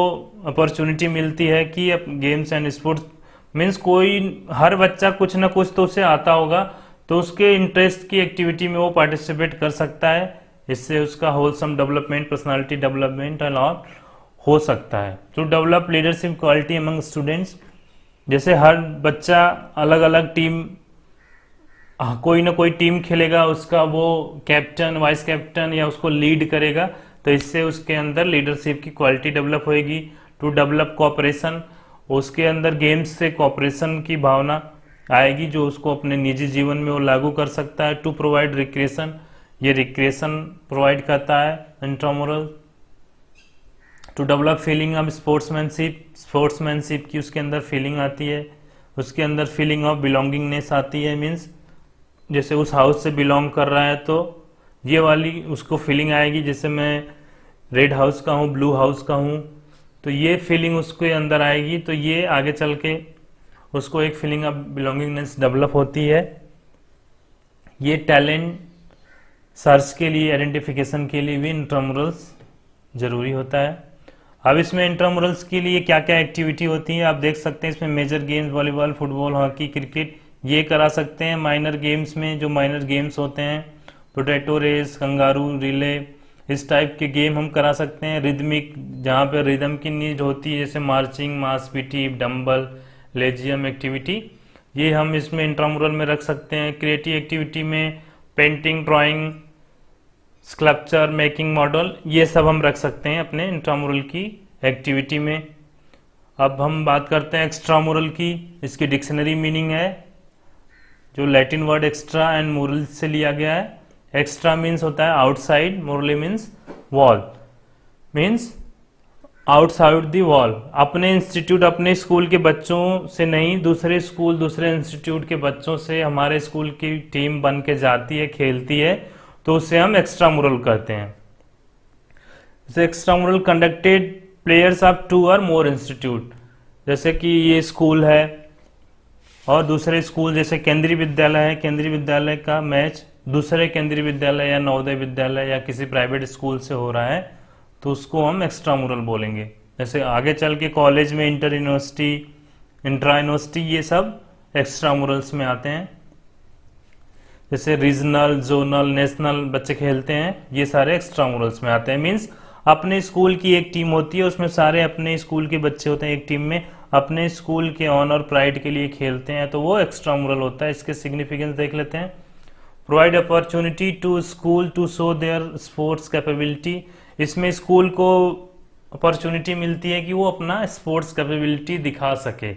अपॉर्चुनिटी मिलती है कि गेम्स एंड स्पोर्ट्स मीन्स कोई, हर बच्चा कुछ ना कुछ तो उसे आता होगा, तो उसके इंटरेस्ट की एक्टिविटी में वो पार्टिसिपेट कर सकता है, इससे उसका wholesome development, personality development and all हो सकता है। To develop leadership quality among students, जैसे हर बच्चा अलग अलग टीम, कोई ना कोई टीम खेलेगा, उसका वो कैप्टन, वाइस कैप्टन या उसको लीड करेगा, तो इससे उसके अंदर लीडरशिप की क्वालिटी डेवलप होएगी। टू डेवलप कोऑपरेशन, उसके अंदर गेम्स से कोऑपरेशन की भावना आएगी जो उसको अपने निजी जीवन में वो लागू कर सकता है। टू प्रोवाइड रिक्रिएशन, ये रिक्रिएशन प्रोवाइड करता है intramural. To develop feeling of sportsmanship की उसके अंदर फीलिंग आती है, उसके अंदर फीलिंग ऑफ बिलोंगिंगनेस आती है। मीन्स जैसे उस हाउस से बिलोंग कर रहा है तो ये वाली उसको फीलिंग आएगी, जैसे मैं रेड हाउस का हूँ, ब्लू हाउस का हूँ, तो ये फीलिंग उसके अंदर आएगी। तो ये आगे चल के उसको एक फीलिंग ऑफ बिलोंगिंगनेस डेवलप होती है। ये टैलेंट सर्च के लिए, आइडेंटिफिकेशन के लिए भी इंट्रामुरल्स जरूरी होता है। अब इसमें इंट्रामुरल्स के लिए क्या क्या एक्टिविटी होती है आप देख सकते हैं। इसमें major games volleyball, football, hockey, cricket ये करा सकते हैं। माइनर गेम्स में जो माइनर गेम्स होते हैं, पोटैटो रेस, कंगारू रिले, इस टाइप के गेम हम करा सकते हैं। रिदमिक, जहाँ पे रिदम की नीड होती है, जैसे मार्चिंग, मास पीटी, डम्बल, लेजियम एक्टिविटी, ये हम इसमें इंट्रामुरल में रख सकते हैं। क्रिएटिव एक्टिविटी में painting, drawing, sculpture, making model, ये सब हम रख सकते हैं अपने इंट्रामुरल की एक्टिविटी में। अब हम बात करते हैं एक्स्ट्रामुरल की। इसकी डिक्शनरी मीनिंग है जो Latin word extra and moral से लिया गया है। एक्स्ट्रा मीन्स होता है outside, morally means wall, means outside the wall. अपने इंस्टीट्यूट, अपने स्कूल के बच्चों से नहीं, दूसरे स्कूल, दूसरे इंस्टीट्यूट के बच्चों से हमारे स्कूल की टीम बन के जाती है, खेलती है, तो उसे हम एक्स्ट्रामुरल कहते हैं। जैसे एक्स्ट्रामुरल कंडक्टेड प्लेयर्स ऑफ 2 और मोर इंस्टीट्यूट, जैसे कि ये स्कूल है और दूसरे स्कूल, जैसे केंद्रीय विद्यालय है, केंद्रीय विद्यालय का मैच दूसरे केंद्रीय विद्यालय या नवोदय विद्यालय या किसी प्राइवेट स्कूल से हो रहा है, तो उसको हम एक्स्ट्रामुरल बोलेंगे। जैसे आगे चल के कॉलेज में इंटर यूनिवर्सिटी, इंट्रा यूनिवर्सिटी, ये सब एक्स्ट्रामुरल्स में आते हैं। जैसे रीजनल, जोनल, नेशनल बच्चे खेलते हैं, ये सारे एक्स्ट्रामुरल्स में आते हैं। मीन्स अपने स्कूल की एक टीम होती है, उसमें सारे अपने स्कूल के बच्चे होते हैं एक टीम में, अपने स्कूल के ऑनर प्राइड के लिए खेलते हैं, तो वो एक्स्ट्रामुरल होता है। इसके सिग्निफिकेंस देख लेते हैं। Provide opportunity to school to show their sports capability, इसमें स्कूल को अपॉर्चुनिटी मिलती है कि वो अपना स्पोर्ट्स कैपेबिलिटी दिखा सके।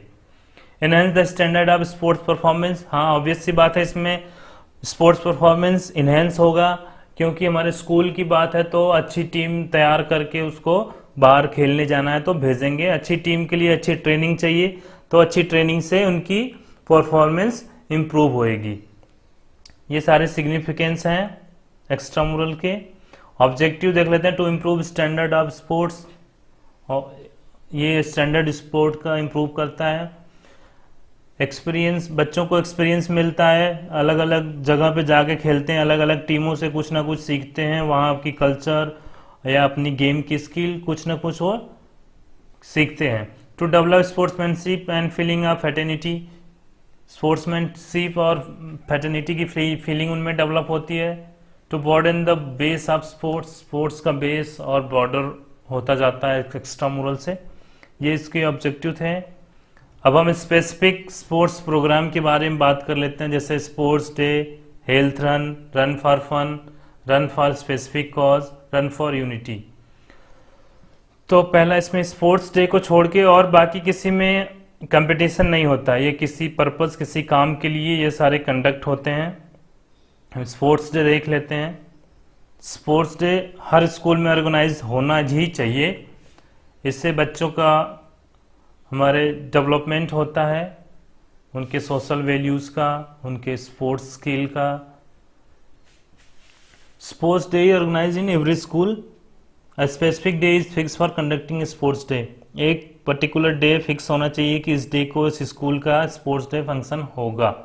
Enhance the standard of sports performance, हाँ ऑब्वियस सी बात है, इसमें स्पोर्ट्स परफॉर्मेंस इनहेंस होगा क्योंकि हमारे स्कूल की बात है, तो अच्छी टीम तैयार करके उसको बाहर खेलने जाना है तो भेजेंगे। अच्छी टीम के लिए अच्छी ट्रेनिंग चाहिए, तो अच्छी ट्रेनिंग से उनकी परफॉर्मेंस इंप्रूव होएगी। ये सारे सिग्निफिकेंस हैं एक्स्ट्रामुरल के। ऑब्जेक्टिव देख लेते हैं। To improve standard of sports, ये स्टैंडर्ड स्पोर्ट का इम्प्रूव करता है। एक्सपीरियंस, बच्चों को एक्सपीरियंस मिलता है, अलग अलग जगह पे जाके खेलते हैं, अलग अलग टीमों से कुछ ना कुछ सीखते हैं, वहाँ की कल्चर या अपनी गेम की स्किल कुछ ना कुछ वो सीखते हैं। To develop sportsmanship and feeling of fraternity, sportsmanship और फ्रेटर्निटी की फीलिंग उनमें डेवलप होती है। To broaden the base of sports, sports का बेस और बॉर्डर होता जाता है एक्स्ट्रामुरल से। ये इसके ऑब्जेक्टिव थे। अब हम स्पेसिफिक स्पोर्ट्स प्रोग्राम के बारे में बात कर लेते हैं, जैसे sports day, health run, run for fun, run for specific cause, run for unity. तो पहला इसमें स्पोर्ट्स डे को छोड़ के और बाकी किसी में कंपटीशन नहीं होता, ये किसी पर्पस, किसी काम के लिए ये सारे कंडक्ट होते हैं। हम स्पोर्ट्स डे देख लेते हैं। स्पोर्ट्स डे हर स्कूल में ऑर्गेनाइज होना ही चाहिए, इससे बच्चों का हमारे डेवलपमेंट होता है, उनके सोशल वैल्यूज़ का, उनके स्पोर्ट्स स्किल का। Sports day organize in every school, a specific day is fix for conducting sports day, एक पर्टिकुलर डे फिक्स होना चाहिए कि इस डे को इस स्कूल का स्पोर्ट्स डे फंक्शन होगा।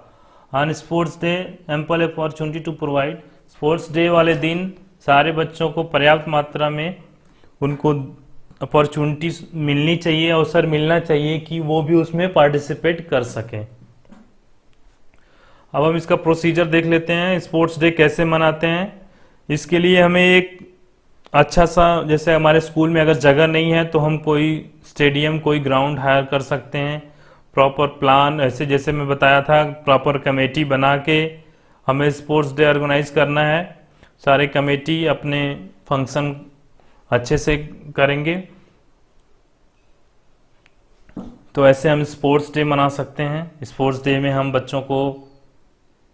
On sports day ample opportunity to provide, sports day वाले दिन सारे बच्चों को पर्याप्त मात्रा में उनको अपॉर्चुनिटी मिलनी चाहिए, अवसर मिलना चाहिए कि वो भी उसमें पार्टिसिपेट कर सकें। अब हम इसका प्रोसीजर देख लेते हैं, स्पोर्ट्स डे कैसे मनाते हैं। इसके लिए हमें एक अच्छा सा, जैसे हमारे स्कूल में अगर जगह नहीं है तो हम कोई स्टेडियम, कोई ग्राउंड हायर कर सकते हैं। प्रॉपर प्लान, ऐसे जैसे मैं बताया था, प्रॉपर कमेटी बना के हमें स्पोर्ट्स डे ऑर्गेनाइज करना है। सारे कमेटी अपने फंक्शन अच्छे से करेंगे, तो ऐसे हम स्पोर्ट्स डे मना सकते हैं। स्पोर्ट्स डे में हम बच्चों को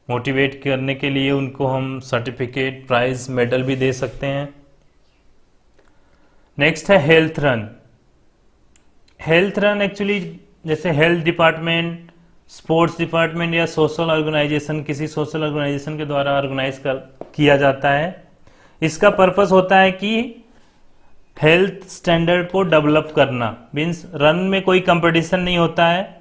मोटिवेट करने के लिए उनको हम सर्टिफिकेट, प्राइज, मेडल भी दे सकते हैं। नेक्स्ट है health run. Health run actually जैसे हेल्थ डिपार्टमेंट, स्पोर्ट्स डिपार्टमेंट या सोशल ऑर्गेनाइजेशन, किसी सोशल ऑर्गेनाइजेशन के द्वारा ऑर्गेनाइज किया जाता है। इसका पर्पस होता है कि हेल्थ स्टैंडर्ड को डेवलप करना। मीन्स रन में कोई कंपटीशन नहीं होता है,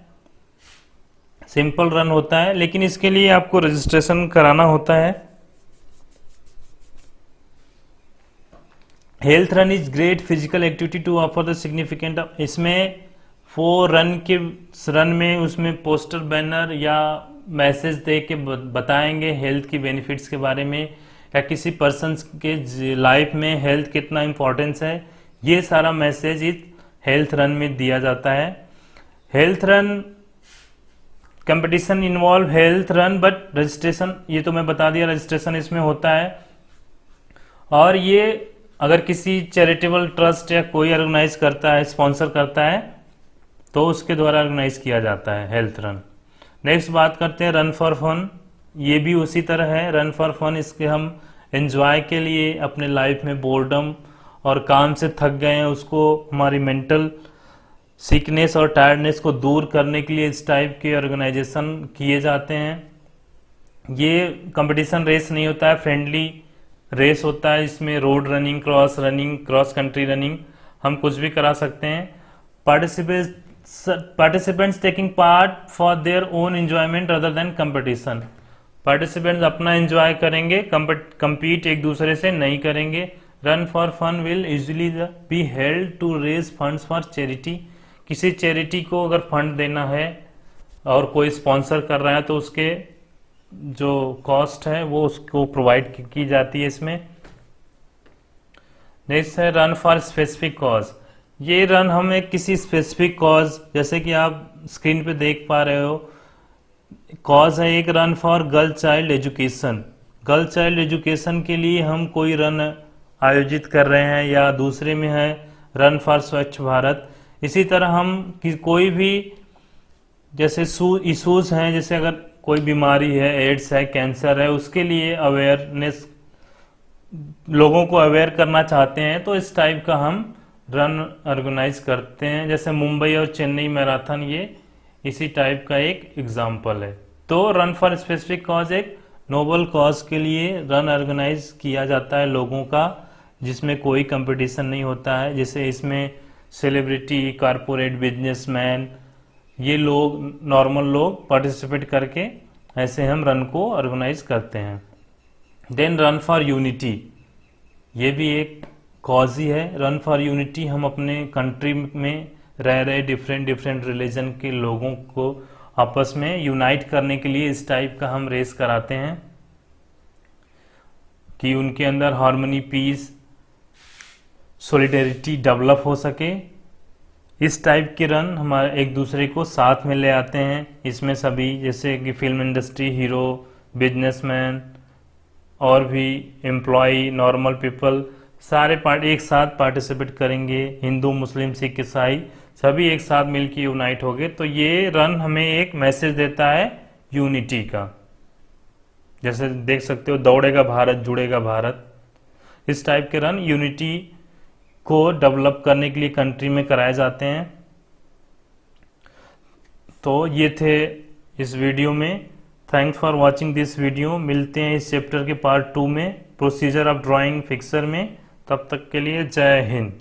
सिंपल रन होता है, लेकिन इसके लिए आपको रजिस्ट्रेशन कराना होता है। Health run is great physical activity to offer the significant. इसमें वो रन में उसमें पोस्टर, बैनर या मैसेज दे के बताएंगे हेल्थ की बेनिफिट्स के बारे में, या किसी पर्सन के लाइफ में हेल्थ कितना इंपॉर्टेंस है, ये सारा मैसेज इस हेल्थ रन में दिया जाता है। Health run competition involve health run but registration, ये तो मैं बता दिया, रजिस्ट्रेशन इसमें होता है। और ये अगर किसी चैरिटेबल ट्रस्ट या कोई ऑर्गेनाइज करता है, स्पॉन्सर करता है, तो उसके द्वारा ऑर्गेनाइज किया जाता है हेल्थ रन। नेक्स्ट बात करते हैं रन फॉर फन। ये भी उसी तरह है, रन फॉर फन। इसके हम एंजॉय के लिए, अपने लाइफ में बोर्डम और काम से थक गए हैं उसको, हमारी मेंटल सिकनेस और टायर्डनेस को दूर करने के लिए इस टाइप के ऑर्गेनाइजेशन किए जाते हैं। ये कंपटीशन रेस नहीं होता है, फ्रेंडली रेस होता है। इसमें road running, cross country running, हम कुछ भी करा सकते हैं। Participants taking part for their own enjoyment other than competition. Participants अपना एंजॉय करेंगे, compete एक दूसरे से नहीं करेंगे। Run for fun will usually be held to raise funds for charity. किसी चैरिटी को अगर फंड देना है और कोई स्पॉन्सर कर रहा है तो उसके जो कॉस्ट है वो उसको प्रोवाइड की जाती है इसमें। नेक्स्ट है रन फॉर स्पेसिफिक कॉज। ये रन हम एक किसी स्पेसिफिक कॉज, जैसे कि आप स्क्रीन पे देख पा रहे हो, कॉज है एक run for girl child education. Girl child education के लिए हम कोई रन आयोजित कर रहे हैं, या दूसरे में है रन फॉर स्वच्छ भारत। इसी तरह हम कोई भी जैसे इशूज हैं, जैसे अगर कोई बीमारी है, एड्स है, कैंसर है, उसके लिए अवेयरनेस, लोगों को अवेयर करना चाहते हैं, तो इस टाइप का हम रन ऑर्गेनाइज करते हैं। जैसे मुंबई और चेन्नई मैराथन, ये इसी टाइप का एक एग्जाम्पल है। तो रन फॉर स्पेसिफिक कॉज एक नोबल कॉज के लिए रन ऑर्गेनाइज किया जाता है लोगों का, जिसमें कोई कंपटीशन नहीं होता है। जैसे इसमें सेलिब्रिटी, कारपोरेट, बिजनेसमैन, ये लोग, नॉर्मल लोग पार्टिसिपेट करके ऐसे हम रन को ऑर्गेनाइज करते हैं। देन रन फॉर यूनिटी, ये भी एक कॉज ही है। रन फॉर यूनिटी, हम अपने कंट्री में रह रहे डिफरेंट रिलीजन के लोगों को आपस में यूनाइट करने के लिए इस टाइप का हम रेस कराते हैं कि उनके अंदर हार्मनी, पीस, सॉलिडेरिटी डेवलप हो सके। इस टाइप के रन हमारे एक दूसरे को साथ में ले आते हैं। इसमें सभी, जैसे कि फिल्म इंडस्ट्री, हीरो, बिजनेसमैन और भी एम्प्लॉय, नॉर्मल पीपल, सारे एक साथ पार्टिसिपेट करेंगे। हिंदू, मुस्लिम, सिख, ईसाई सभी एक साथ मिलकर यूनाइट हो गए। तो ये रन हमें एक मैसेज देता है यूनिटी का। जैसे देख सकते हो, दौड़ेगा भारत, जुड़ेगा भारत। इस टाइप के रन यूनिटी को डेवलप करने के लिए कंट्री में कराए जाते हैं। तो ये थे इस वीडियो में। Thanks for watching this video. मिलते हैं इस चैप्टर के पार्ट 2 में, प्रोसीजर ऑफ ड्राइंग फिक्सर में। तब तक के लिए जय हिंद।